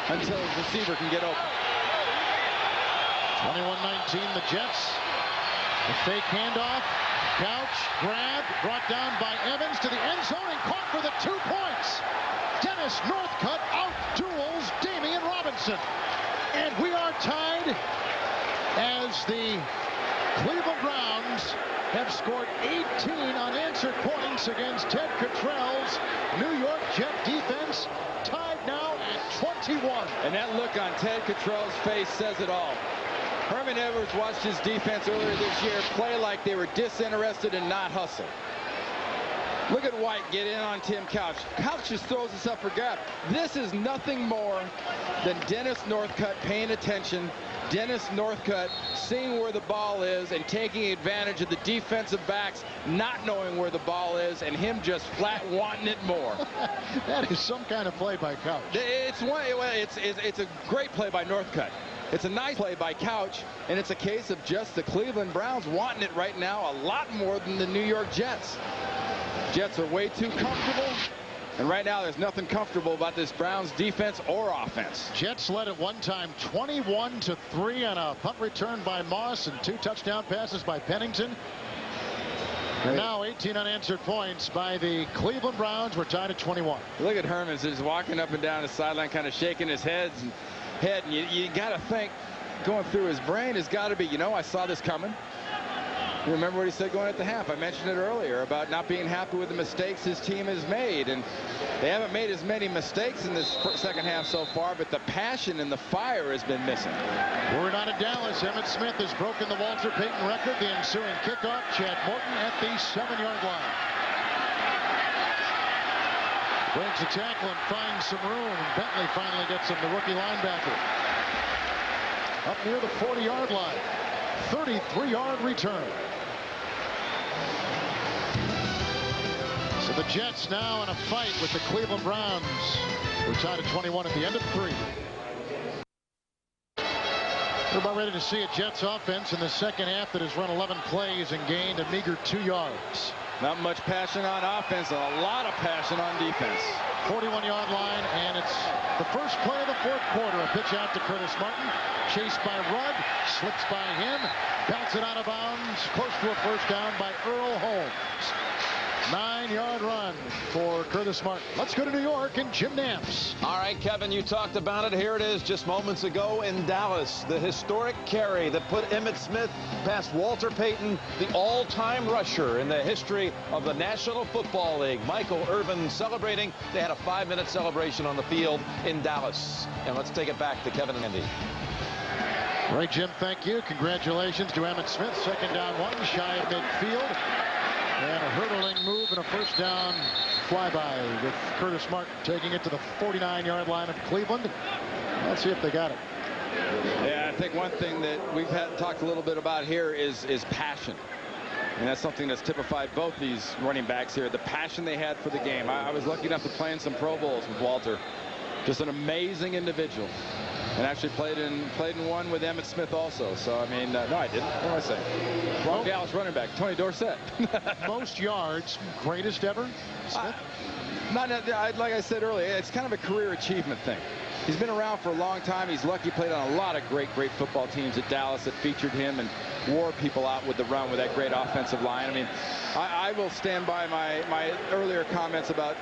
until his receiver can get open. 21-19 the Jets. The fake handoff. Couch grabbed, brought down by Evans to the end zone and caught for the 2 points. Dennis Northcutt out-duels Damian Robinson. And we are tied as the Cleveland Browns have scored 18 unanswered points against Ted Cottrell's New York Jet defense, tied now at 21. And that look on Ted Cottrell's face says it all. Herman Edwards watched his defense earlier this year play like they were disinterested and not hustle. Look at White get in on Tim Couch. Couch just throws this up for grabs. This is nothing more than Dennis Northcutt paying attention. Dennis Northcutt seeing where the ball is and taking advantage of the defensive backs not knowing where the ball is, and him just flat wanting it more. That is some kind of play by Couch. It's a great play by Northcutt. It's a nice play by Couch, and it's a case of just the Cleveland Browns wanting it right now a lot more than the New York Jets. Jets are way too comfortable, and right now there's nothing comfortable about this Browns defense or offense. Jets led at one time 21-3 on a punt return by Moss and 2 touchdown passes by Pennington. And now 18 unanswered points by the Cleveland Browns. We're tied at 21. Look at Herman just walking up and down the sideline, kind of shaking his head, and you got to think, going through his brain has got to be, I saw this coming. You remember what he said going at the half? I mentioned it earlier about not being happy with the mistakes his team has made, and they haven't made as many mistakes in this second half so far, but the passion and the fire has been missing. We're not in Dallas. Emmett Smith has broken the Walter Payton record. The ensuing kickoff, Chad Morton at the 7-yard line. Breaks a tackle and finds some room, and Bentley finally gets him, the rookie linebacker. Up near the 40-yard line. 33-yard return. So the Jets now in a fight with the Cleveland Browns. We're tied at 21 at the end of 3. We're about ready to see a Jets offense in the second half that has run 11 plays and gained a meager 2 yards. Not much passion on offense, a lot of passion on defense. 41-yard line, and it's the first play of the fourth quarter. A pitch out to Curtis Martin, chased by Rudd, slips by him, bounce it out of bounds, close to a first down by Earl Holmes. 9-yard run for Curtis Martin. Let's go to New York and Jim Nantz. All right, Kevin, you talked about it. Here it is just moments ago in Dallas. The historic carry that put Emmitt Smith past Walter Payton, the all-time rusher in the history of the National Football League. Michael Irvin celebrating. They had a 5-minute celebration on the field in Dallas. And let's take it back to Kevin and Andy. All right, Jim, thank you. Congratulations to Emmitt Smith. Second down, 1 shy of midfield. And a hurdling move and a first down flyby with Curtis Martin taking it to the 49-yard line of Cleveland. Let's see if they got it. Yeah, I think one thing that we've talked a little bit about here is passion. And that's something that's typified both these running backs here. The passion they had for the game. I was lucky enough to play in some Pro Bowls with Walter. Just an amazing individual. And actually played in one with Emmitt Smith also. So, I mean, no, I didn't. What am I saying? Wrong Dallas running back, Tony Dorsett. Most yards, greatest ever, Smith? Like I said earlier, it's kind of a career achievement thing. He's been around for a long time. He's lucky, played on a lot of great football teams at Dallas that featured him and wore people out with the run with that great offensive line. I mean, I will stand by my earlier comments about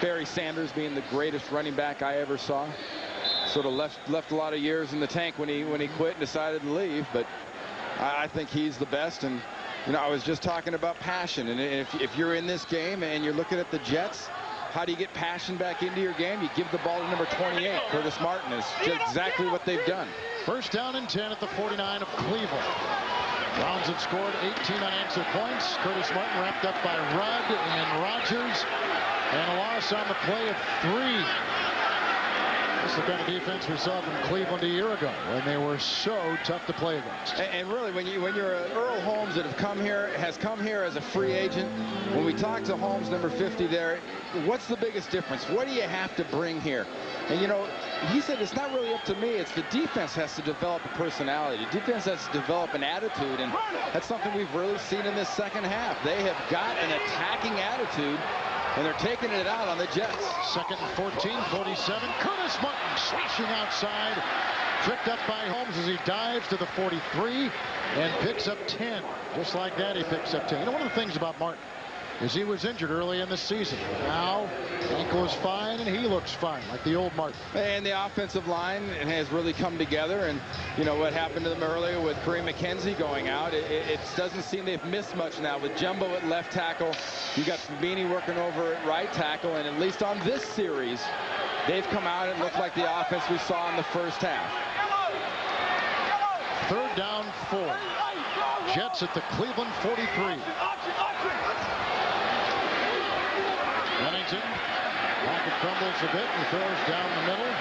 Barry Sanders being the greatest running back I ever saw. Sort of left a lot of years in the tank when he quit and decided to leave, but I think he's the best. And you know, I was just talking about passion, and if you're in this game and you're looking at the Jets, how do you get passion back into your game? You give the ball to number 28, Curtis Martin. Is exactly what they've done. First down and 10 at the 49 of Cleveland. Browns have scored 18 unanswered points. Curtis Martin wrapped up by Rudd and Rodgers, and a loss on the play of 3. That's the kind of defense we saw from Cleveland a year ago when they were so tough to play against. And really, when you're Earl Holmes that has come here as a free agent, when we talk to Holmes, number 50 there, what's the biggest difference? What do you have to bring here? And, you know, he said it's not really up to me. It's the defense has to develop a personality. Defense has to develop an attitude, and that's something we've really seen in this second half. They have got an attacking attitude, and they're taking it out on the Jets. Second and 14, 47. Curtis Martin slashing outside. Tripped up by Holmes as he dives to the 43 and picks up 10. Just like that, he picks up 10. You know, one of the things about Martin is he was injured early in the season. Now, ankle is fine, and he looks fine, like the old Martin. And the offensive line has really come together. And, you know, what happened to them earlier with Kareem McKenzie going out, it doesn't seem they've missed much now. With Jumbo at left tackle, you got Fabini working over at right tackle, and at least on this series, they've come out and looked like the offense we saw in the first half. Third down, 4. Jets at the Cleveland 43. Bennington, pocket crumbles a bit and throws down the middle.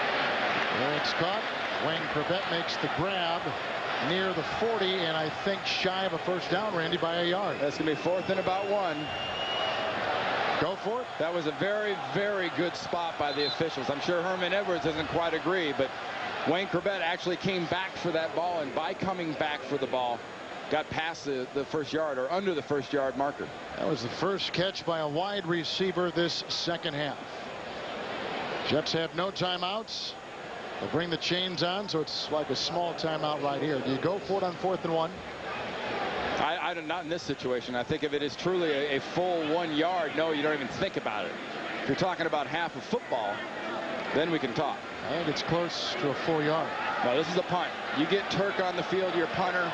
There it's caught. Wayne Corbett makes the grab near the 40, and I think shy of a first down, Randy, by a yard. That's going to be 4th and about 1. Go for it. That was a very, very good spot by the officials. I'm sure Herman Edwards doesn't quite agree, but Wayne Corbett actually came back for that ball, and by coming back for the ball, got past the first yard or under the first yard marker. That was the first catch by a wide receiver this second half. Jets have no timeouts. They'll bring the chains on, so it's like a small timeout right here. Do you go for it on 4th and 1? Not in this situation. I think if it is truly a full 1 yard, no, you don't even think about it. If you're talking about half of football, then we can talk. I think it's close to a 4 yard. No, this is a punt. You get Turk on the field, your punter,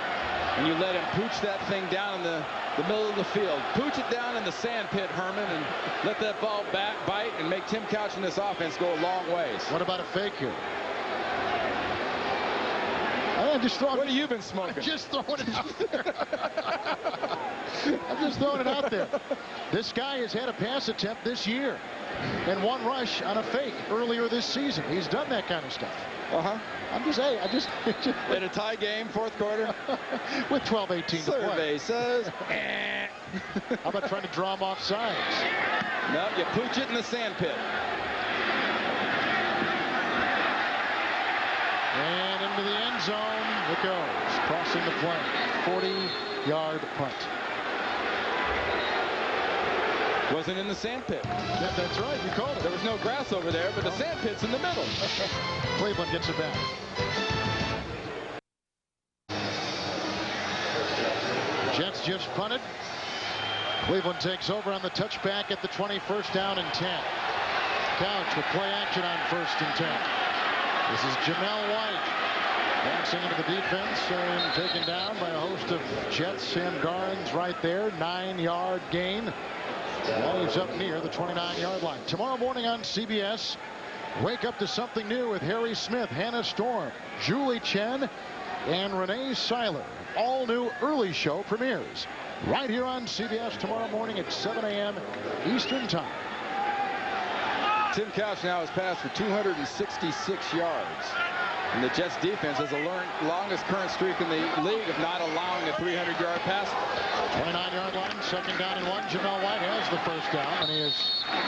and you let him pooch that thing down in the middle of the field. Pooch it down in the sand pit, Herman, and let that ball bite and make Tim Couch and this offense go a long ways. What about a fake here? What have you been smoking? I'm just throwing it out there. I'm just throwing it out there. This guy has had a pass attempt this year and 1 rush on a fake earlier this season. He's done that kind of stuff. I'm just saying. In a tie game, 4th quarter, with 12:18 to play. Survey says. How about trying to draw him off sides? No, you pooch it in the sand pit. And into the end zone. it goes. Crossing the plane. 40-yard punt. Wasn't in the sand pit. Yeah, that's right. You called it. There was no grass over there, but the sand pit's in the middle. Cleveland gets it back. Jets just punted. Cleveland takes over on the touchback at the 21st down and 10. Couch with play action on 1st and 10. This is Jamel White passing into the defense and taken down by a host of Jets. Sam Garnes right there. 9-yard gain. Well, he's up near the 29-yard line. Tomorrow morning on CBS, wake up to something new with Harry Smith, Hannah Storm, Julie Chen, and Renee Seiler. All new early show premieres right here on CBS tomorrow morning at 7 a.m. Eastern Time. Tim Couch now has passed for 266 yards. And the Jets defense has the longest current streak in the league of not allowing a 300-yard pass. 29-yard line, 2nd down and 1. Jamel White has the 1st down, and he is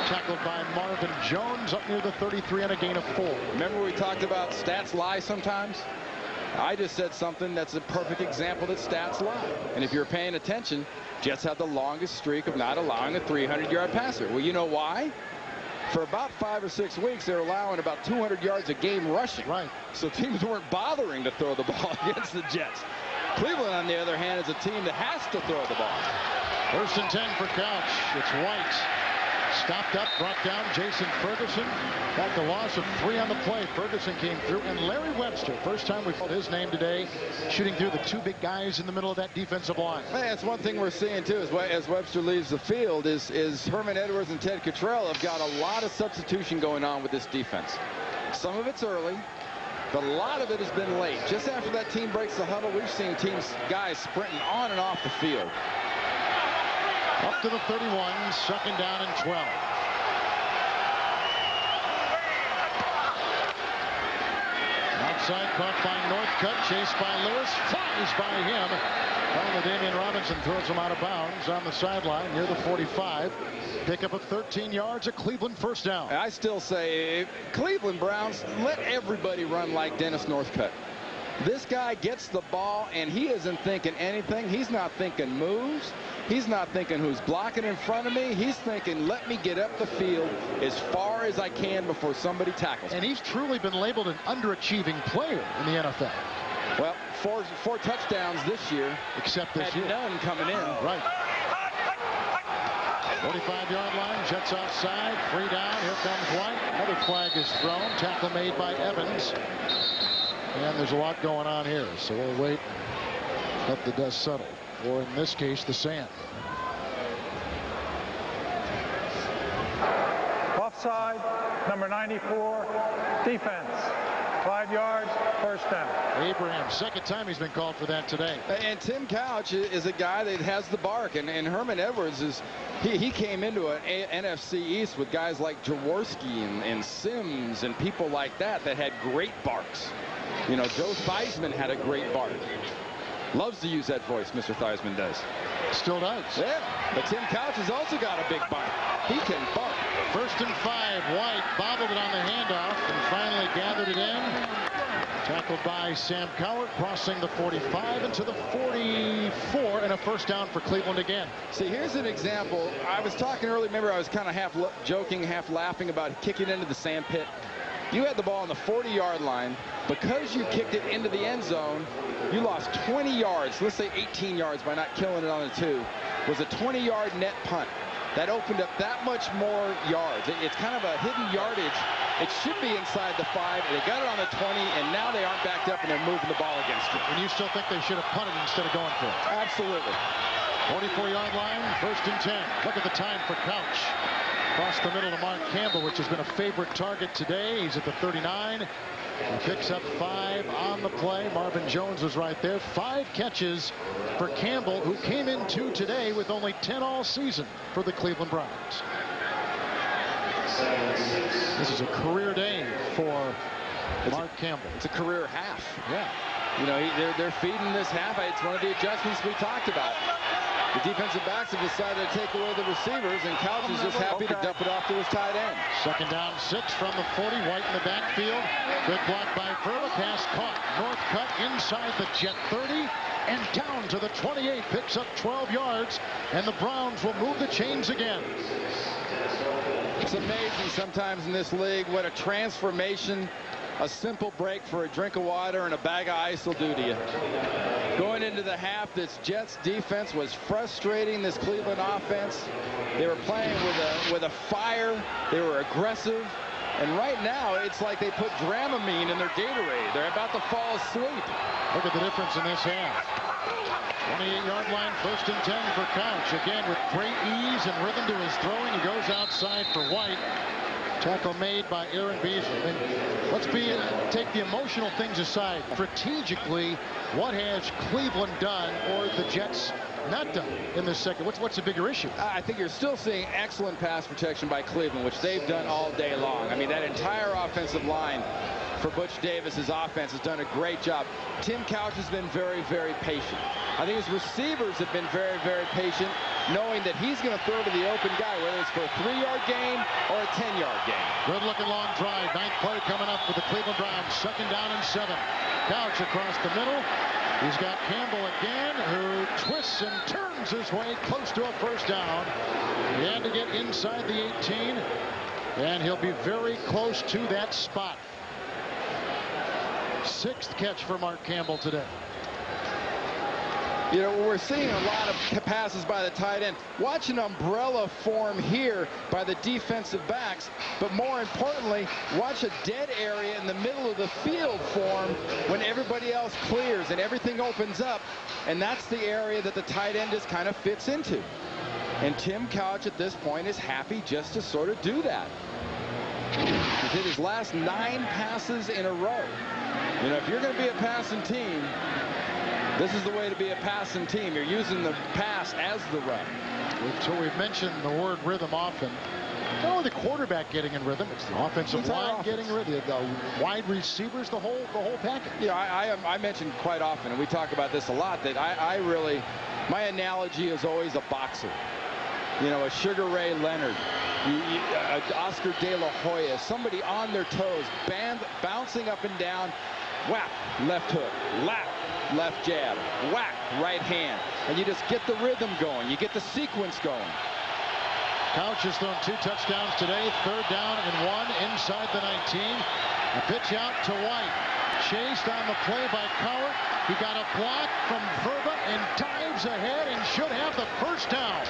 tackled by Marvin Jones up near the 33 and a gain of 4. Remember we talked about stats lie sometimes? I just said something that's a perfect example that stats lie. And if you're paying attention, Jets have the longest streak of not allowing a 300-yard passer. Well, you know why? For about 5 or 6 weeks, they're allowing about 200 yards a game rushing. Right. So teams weren't bothering to throw the ball against the Jets. Cleveland, on the other hand, is a team that has to throw the ball. 1st and 10 for Couch. It's White. Stopped up, brought down Jason Ferguson. Back the loss of 3 on the play. Ferguson came through, and Larry Webster, first time we've called his name today, shooting through the 2 big guys in the middle of that defensive line. Hey, that's one thing we're seeing too, as Webster leaves the field, is Herman Edwards and Ted Cottrell have got a lot of substitution going on with this defense. Some of it's early, but a lot of it has been late. Just after that team breaks the huddle, we've seen guys sprinting on and off the field. Up to the 31, 2nd down and 12. Outside, caught by Northcutt, chased by Lewis, flies by him. Finally, Damian Robinson throws him out of bounds on the sideline near the 45. Pick up of 13 yards, a Cleveland 1st down. I still say, Cleveland Browns, let everybody run like Dennis Northcutt. This guy gets the ball, and he isn't thinking anything. He's not thinking moves. He's not thinking who's blocking in front of me. He's thinking, let me get up the field as far as I can before somebody tackles me. And he's truly been labeled an underachieving player in the NFL. Well, four touchdowns this year. Except this year. None coming in. Right. 45-yard line, Jets offside, 3 down, here comes White. Another flag is thrown, tackle made by Evans. And there's a lot going on here, so we'll wait, let the dust settle, or in this case, the sand. Offside, number 94, defense. 5 yards, 1st down. Abraham, 2nd time he's been called for that today. And Tim Couch is a guy that has the bark, and Herman Edwards is he came into an NFC East with guys like Jaworski and Sims and people like that had great barks. You know, Joe Theismann had a great bark. Loves to use that voice, Mr. Theismann does. Still does. Yeah, but Tim Couch has also got a big bark. He can bark. 1st and 5, White bobbled it on the handoff and finally gathered it in. Tackled by Sam Cowart, crossing the 45 into the 44, and a 1st down for Cleveland again. See, here's an example. I was talking earlier, remember I was kind of half joking, half laughing about kicking into the sand pit. You had the ball on the 40-yard line. Because you kicked it into the end zone, you lost 20 yards, let's say 18 yards by not killing it on the 2. It was a 20-yard net punt. That opened up that much more yards. It's kind of a hidden yardage. It should be inside the 5. They got it on the 20, and now they aren't backed up, and they're moving the ball against it. And you still think they should have punted instead of going for it? Absolutely. 44-yard line, 1st and 10. Look at the time for Couch. Across the middle to Mark Campbell, which has been a favorite target today. He's at the 39. He picks up 5 on the play. Marvin Jones was right there. 5 catches for Campbell, who came in 2 today with only 10 all season for the Cleveland Browns. This is a career day for Mark Campbell. It's a career half. Yeah. You know, they're feeding this half. It's one of the adjustments we talked about. The defensive backs have decided to take away the receivers, and Couch is just happy to dump it off to his tight end. 2nd down 6 from the 40. White in the backfield. Good block by Verba. Pass caught. Northcutt inside the Jet 30 and down to the 28. Picks up 12 yards, and the Browns will move the chains again. It's amazing sometimes in this league what a transformation a simple break for a drink of water and a bag of ice will do to you. Going into the half, this Jets defense was frustrating this Cleveland offense. They were playing with a fire. They were aggressive. And right now, it's like they put Dramamine in their Gatorade. They're about to fall asleep. Look at the difference in this half. 28-yard line, 1st and 10 for Couch. Again, with great ease and rhythm to his throwing, he goes outside for White. Tackle made by Aaron Beasley. And let's take the emotional things aside. Strategically, what has Cleveland done or the Jets not done in this second? What's the bigger issue? I think you're still seeing excellent pass protection by Cleveland, which they've done all day long. I mean, that entire offensive line for Butch Davis's offense has done a great job. Tim Couch has been very, very patient. I think his receivers have been very, very patient, knowing that he's going to throw to the open guy, whether it's for a 3-yard gain or a 10-yard gain. Good-looking long drive. 9th play coming up for the Cleveland Browns. 2nd down and 7. Couch across the middle. He's got Campbell again, who twists and turns his way close to a 1st down. He had to get inside the 18, and he'll be very close to that spot. 6th catch for Mark Campbell today. You know, we're seeing a lot of passes by the tight end. Watch an umbrella form here by the defensive backs, but more importantly, watch a dead area in the middle of the field form when everybody else clears and everything opens up, and that's the area that the tight end just kind of fits into. And Tim Couch at this point is happy just to sort of do that. He's hit his last 9 passes in a row. You know, if you're going to be a passing team, this is the way to be a passing team. You're using the pass as the run. So we've mentioned the word rhythm often. Not only the quarterback getting in rhythm, it's the offensive line getting in rhythm, the wide receivers, the whole package. Yeah, I mentioned quite often, and we talk about this a lot, that my analogy is always a boxer. You know, a Sugar Ray Leonard, Oscar De La Hoya, somebody on their toes, bouncing up and down, whack, left hook, left jab, whack, right hand. And you just get the rhythm going. You get the sequence going. Couch has thrown 2 touchdowns today. 3rd down and 1 inside the 19. A pitch out to White. Chased on the play by Cowart. He got a block from Verba and dives ahead and should have the 1st down.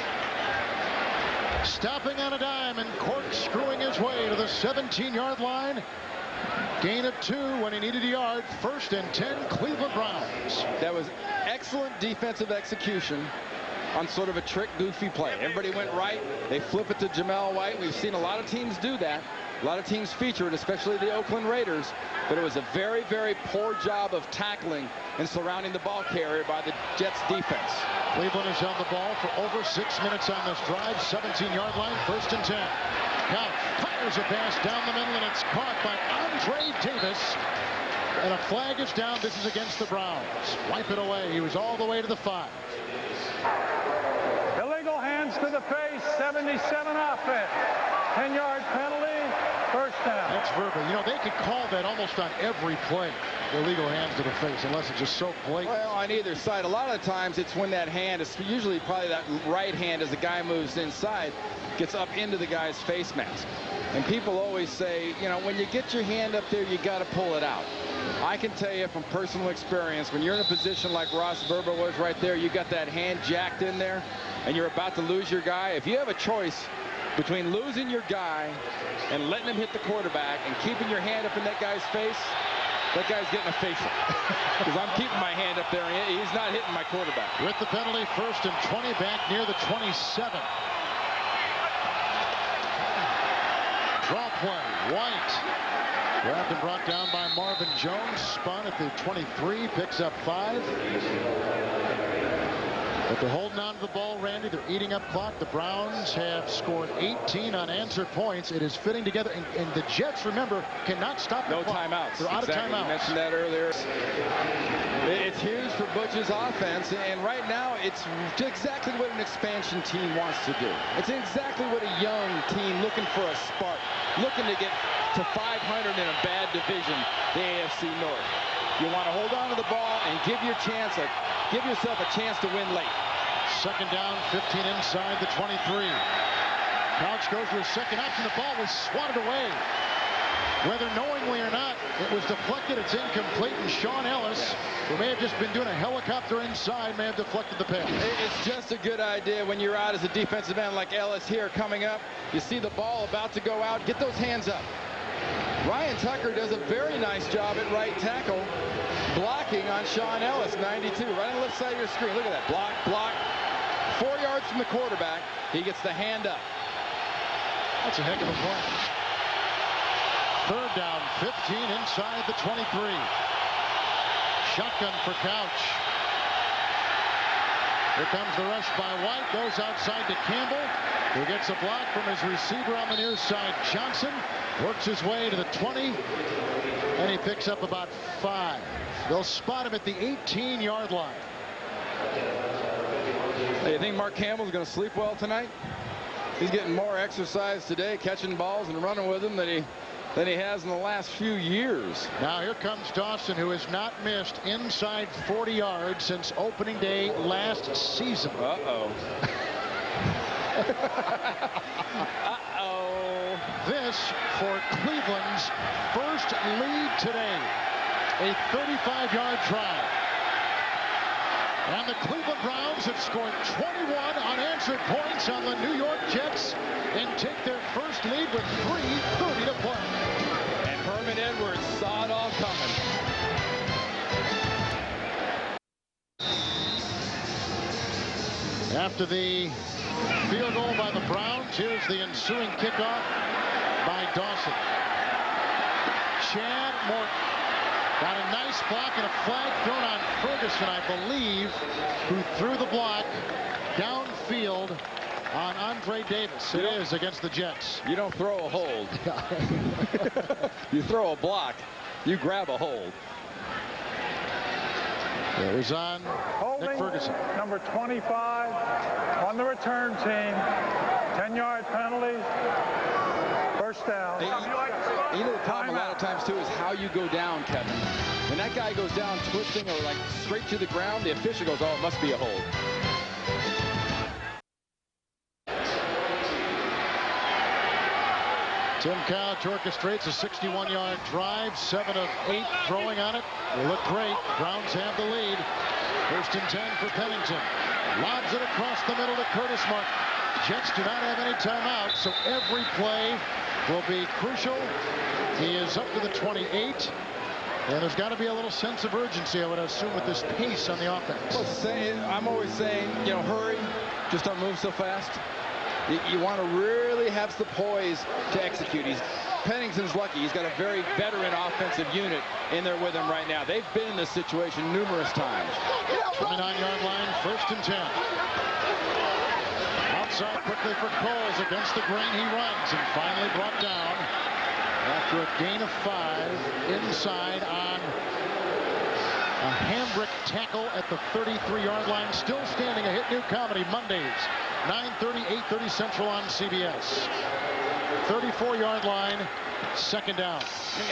Stopping on a dime and corkscrewing his way to the 17-yard line. Gain of 2 when he needed a yard. 1st and 10, Cleveland Browns. That was excellent defensive execution on sort of a trick, goofy play. Everybody went right. They flip it to Jamel White. We've seen a lot of teams do that. A lot of teams feature it, especially the Oakland Raiders. But it was a very, very poor job of tackling and surrounding the ball carrier by the Jets defense. Cleveland has held the ball for over 6 minutes on this drive. 17-yard line, 1st and 10. Couch fires a pass down the middle, and it's caught by Andre Davis. And a flag is down. This is against the Browns. Wipe it away. He was all the way to the 5. Illegal hands to the face, 77 offense. 10-yard penalty, 1st down. That's Verba. You know, they could call that almost on every play. Illegal hands to the face, unless it's just so blatant. Well, on either side, a lot of the times it's when that hand is usually probably that right hand as the guy moves inside, gets up into the guy's face mask. And people always say, you know, when you get your hand up there, you got to pull it out. I can tell you from personal experience, when you're in a position like Ross Verba was right there, you got that hand jacked in there, and you're about to lose your guy. If you have a choice between losing your guy and letting him hit the quarterback and keeping your hand up in that guy's face, that guy's getting a facial. Because I'm keeping my hand up there, and he's not hitting my quarterback. With the penalty, 1st and 20, back near the 27. Draw play, White. Grabbed and brought down by Marvin Jones. Spun at the 23, picks up 5. But they're holding on to the ball, Randy. They're eating up clock. The Browns have scored 18 unanswered points. It is fitting together. And the Jets, remember, cannot stop the clock. Timeouts. They're out of timeouts. You mentioned that earlier. It's huge for Butch's offense. And right now, it's exactly what an expansion team wants to do. It's exactly what a young team looking for a spark, looking to get to 500 in a bad division, the AFC North. You want to hold on to the ball and give yourself a chance to win late. Second down, 15 inside the 23. Couch goes to his second option. The ball was swatted away. Whether knowingly or not, it was deflected. It's incomplete. And Sean Ellis, who may have just been doing a helicopter inside, may have deflected the pass. It's just a good idea when you're out as a defensive end like Ellis here coming up. You see the ball about to go out. Get those hands up. Ryan Tucker does a very nice job at right tackle, blocking on Sean Ellis, 92, right on the left side of your screen. Look at that. Block. 4 yards from the quarterback. He gets the hand up. That's a heck of a play. Third down, 15 inside the 23. Shotgun for Couch. Here comes the rush by White. Goes outside to Campbell, who gets a block from his receiver on the near side. Johnson works his way to the 20, and he picks up about 5. They'll spot him at the 18-yard line. Hey, you think Mark Campbell's going to sleep well tonight? He's getting more exercise today, catching balls and running with them than he has in the last few years. Now here comes Dawson, who has not missed inside 40 yards since opening day last season. Uh-oh. This for Cleveland's first lead today. A 35-yard drive. And the Cleveland Browns have scored 21 unanswered points on the New York Jets and take their first lead with 3:30 to play. And Herman Edwards saw it all coming. After the field goal by the Browns, here's the ensuing kickoff by Dawson. Chad Morton got a nice block and a flag thrown on Ferguson, I believe, who threw the block downfield on Andre Davis. It is against the Jets. You don't throw a hold. You throw a block. You grab a hold. It was on Nick Ferguson. Number 25 on the return team. 10-yard penalty. First down. You know the problem a lot of times too is how you go down, Kevin. When that guy goes down twisting or like straight to the ground, the official goes, oh, it must be a hold. Tim Couch orchestrates a 61-yard drive, 7 of 8 throwing on it. They look great. Browns have the lead. First and 10 for Pennington. Lobs it across the middle to Curtis Martin. Jets do not have any timeouts, so every play will be crucial. He is up to the 28. And there's got to be a little sense of urgency, I would assume, with this pace on the offense. Well, I'm always saying, you know, hurry. Just don't move so fast. You want to really have the poise to execute. Pennington's lucky. He's got a very veteran offensive unit in there with him right now. They've been in this situation numerous times. 29-yard line, first and 10. Outside quickly for Coles against the grain he runs, and finally brought down after a gain of 5 inside on a Hambrick tackle at the 33-yard line. Still standing, a Hit New Comedy Mondays, 9:30, 8:30 Central on CBS. 34-yard line, second down.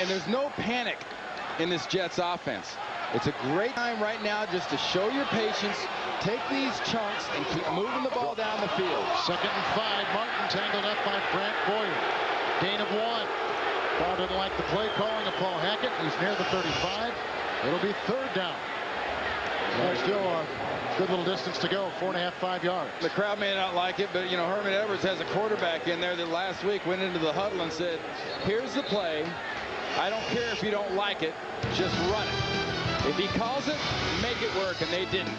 And there's no panic in this Jets offense. It's a great time right now just to show your patience, take these chunks, and keep moving the ball down the field. Second and 5, Martin tangled up by Brant Boyer. Gain of 1. Paul didn't like the play calling of Paul Hackett. He's near the 35. It'll be third down. There's still a good little distance to go, 4.5, 5 yards. The crowd may not like it, but, you know, Herman Edwards has a quarterback in there that last week went into the huddle and said, here's the play. I don't care if you don't like it. Just run it. If he calls it, make it work, and they didn't.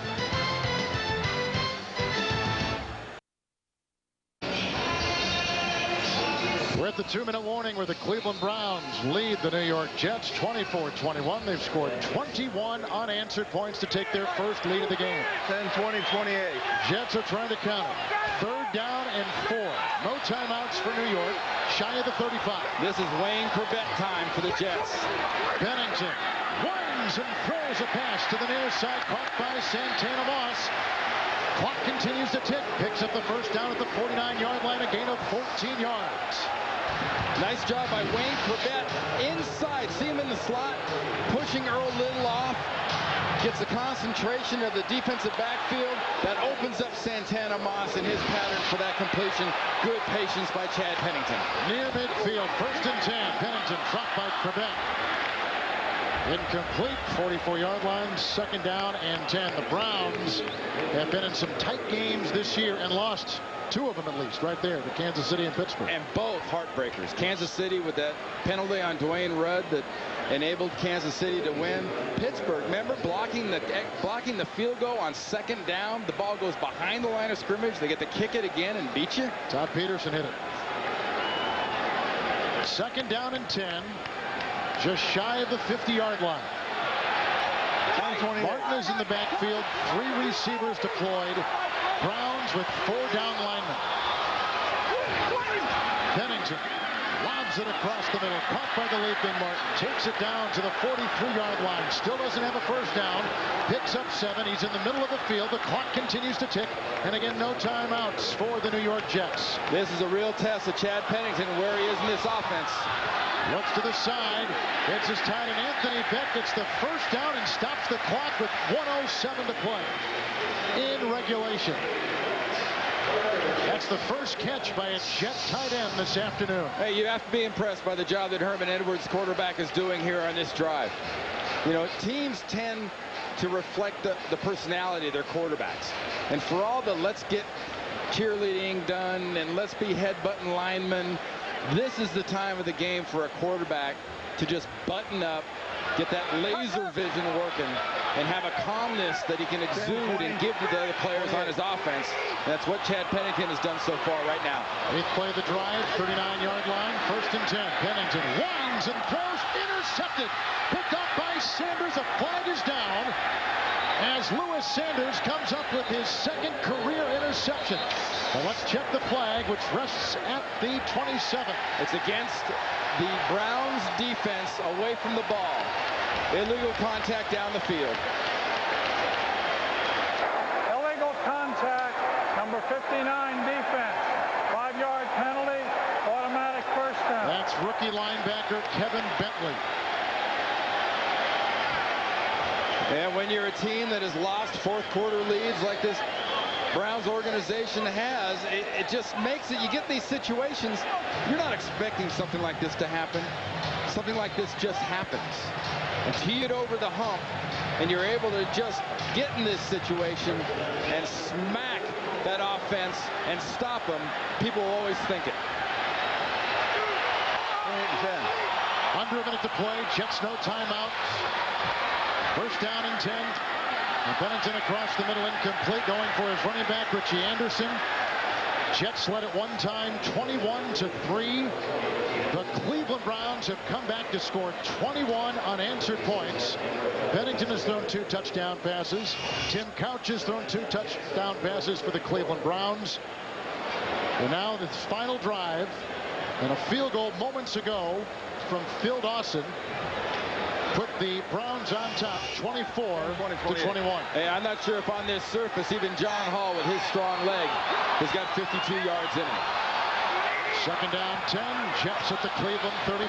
We're at the 2-minute warning where the Cleveland Browns lead the New York Jets 24-21. They've scored 21 unanswered points to take their first lead of the game. 10-20-28. Jets are trying to count it. 3rd down and 4. No timeouts for New York. Shy of the 35. This is Wayne Corbett time for the Jets. Bennington winds and throws a pass to the near side, caught by Santana Moss. Clock continues to tick. Picks up the first down at the 49-yard line, a gain of 14 yards. Nice job by Wayne Corbett inside. See him in the slot, pushing Earl Little off. Gets the concentration of the defensive backfield. That opens up Santana Moss in his pattern for that completion. Good patience by Chad Pennington. Near midfield, 1st and 10. Pennington dropped by Corbett. Incomplete, 44-yard line, 2nd down and 10. The Browns have been in some tight games this year and lost 2 of them at least right there, to Kansas City and Pittsburgh. And both heartbreakers. Kansas City with that penalty on Dwayne Rudd that enabled Kansas City to win. Pittsburgh, remember, blocking the field goal on 2nd down. The ball goes behind the line of scrimmage. They get to kick it again and beat you. Todd Peterson hit it. 2nd down and 10. Just shy of the 50-yard line. Martin is in the backfield. 3 receivers deployed. Browns with 4 down linemen. Bennington lobs it across the middle. Caught by the leaping Martin. Takes it down to the 43-yard line. Still doesn't have a first down. Picks up 7. He's in the middle of the field. The clock continues to tick. And again, no timeouts for the New York Jets. This is a real test of Chad Pennington, where he is in this offense. Looks to the side. It's his tight end, Anthony Beck. Gets the first down and stops the clock with 1:07 to play in regulation. That's the first catch by a Jet tight end this afternoon. Hey, you have to be impressed by the job that Herman Edwards, quarterback, is doing here on this drive. You know, teams tend to reflect the personality of their quarterbacks. And for all the let's get cheerleading done and let's be headbutting linemen, this is the time of the game for a quarterback to just button up, get that laser vision working, and have a calmness that he can exude and give to the other players on his offense. And that's what Chad Pennington has done so far right now. 8th play of the drive, 39-yard line, 1st and 10. Pennington winds and throws, intercepted. Picked up by Sanders. A flag is down as Lewis Sanders comes up with his 2nd career interception. Well, let's check the flag, which rests at the 27. It's against the Browns defense away from the ball. Illegal contact down the field. Illegal contact, number 59 defense. 5-yard penalty, automatic first down. That's rookie linebacker Kevin Bentley. And when you're a team that has lost 4th quarter leads like this Browns organization has, it just makes it, you get these situations, you're not expecting something like this to happen. Something like this just happens. And tee it over the hump, and you're able to just get in this situation and smack that offense and stop them. People will always think it. Under a minute to play. Jets no timeouts. 1st down and 10. And Pennington across the middle, incomplete, going for his running back, Richie Anderson. Jets led at one time 21-3. The Cleveland Browns have come back to score 21 unanswered points. Pennington has thrown 2 touchdown passes. Tim Couch has thrown 2 touchdown passes for the Cleveland Browns. And now this final drive, and a field goal moments ago from Phil Dawson put the Browns on top, 24-21. Hey, I'm not sure if on this surface, even John Hall with his strong leg has got 52 yards in him. 2nd down, 10. Jets at the Cleveland 34.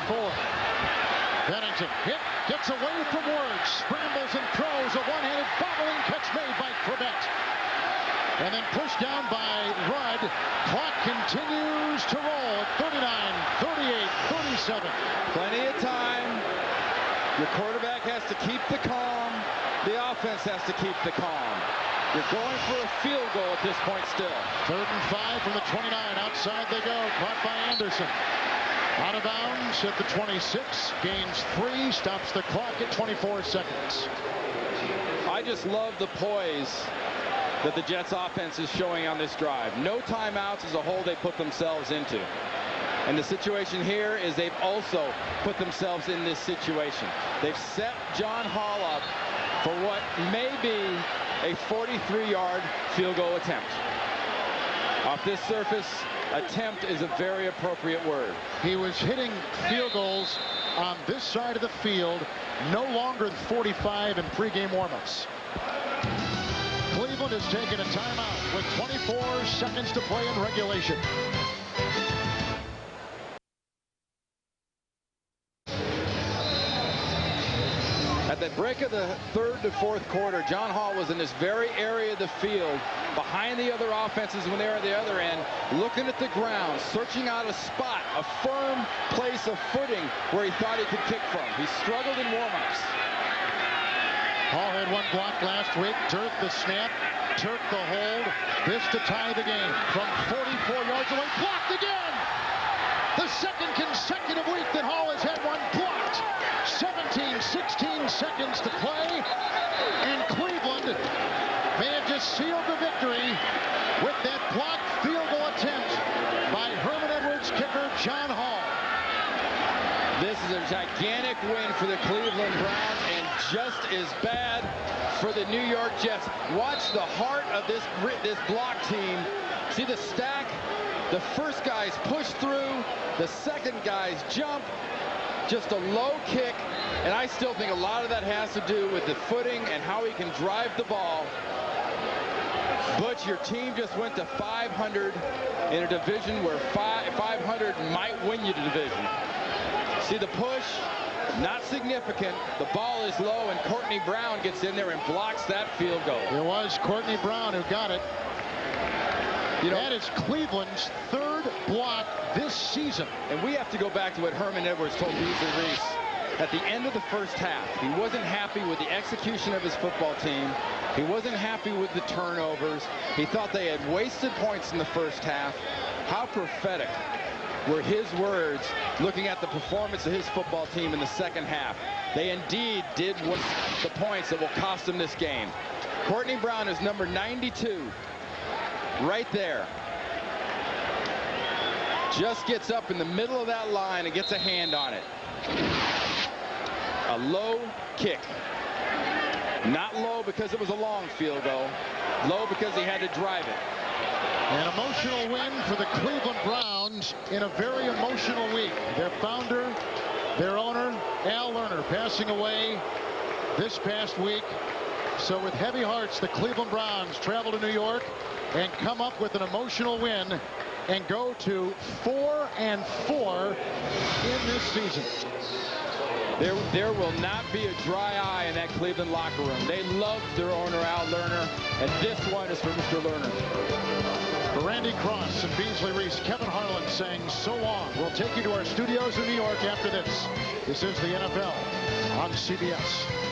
Bennington hit, gets away from Ward, scrambles and throws a one-handed bobbling catch made by Corbett. And then pushed down by Rudd. Clock continues to roll at 39, 38, 37. Plenty of time. Your quarterback has to keep the calm. The offense has to keep the calm. You're going for a field goal at this point still. 3rd and 5 from the 29. Outside they go. Caught by Anderson. Out of bounds at the 26. Gains 3. Stops the clock at 24 seconds. I just love the poise that the Jets offense is showing on this drive. No timeouts as a hole they put themselves into. And the situation here is they've also put themselves in this situation. They've set John Hall up for what may be a 43-yard field goal attempt. Off this surface, attempt is a very appropriate word. He was hitting field goals on this side of the field no longer than 45 in pregame warmups. Cleveland has taken a timeout with 24 seconds to play in regulation. At the break of the third to fourth quarter, John Hall was in this very area of the field behind the other offenses when they were at the other end, looking at the ground, searching out a spot, a firm place of footing where he thought he could kick from. He struggled in warm-ups. Hall had one block last week. Turk the snap, Turk the hold. This to tie the game from 44 yards away. Blocked again! The second consecutive week that Hall has had one blocked. 16 seconds to play, and Cleveland may have just sealed the victory with that blocked field goal attempt by Herman Edwards kicker John Hall. This is a gigantic win for the Cleveland Browns and just as bad for the New York Jets. Watch the heart of this block team. See the stack? The first guys push through, the second guys jump. Just a low kick, and I still think a lot of that has to do with the footing and how he can drive the ball. But your team just went to 500 in a division where 500 might win you the division. See the push? Not significant. The ball is low, and Courtney Brown gets in there and blocks that field goal. It was Courtney Brown who got it. That is Cleveland's third block this season. And we have to go back to what Herman Edwards told Beasley Reese at the end of the first half. He wasn't happy with the execution of his football team. He wasn't happy with the turnovers. He thought they had wasted points in the first half. How prophetic were his words looking at the performance of his football team in the second half. They indeed did waste the points that will cost them this game. Courtney Brown is number 92. Right there. Just gets up in the middle of that line and gets a hand on it. A low kick. Not low because it was a long field goal. Low because he had to drive it. An emotional win for the Cleveland Browns in a very emotional week. Their founder, their owner, Al Lerner, passing away this past week. So with heavy hearts, the Cleveland Browns travel to New York and come up with an emotional win and go to 4-4 in this season. There will not be a dry eye in that Cleveland locker room. They love their owner, Al Lerner, and this one is for Mr. Lerner. For Randy Cross and Beasley Reese, Kevin Harlan saying so long. We'll take you to our studios in New York after this. This is the NFL on CBS.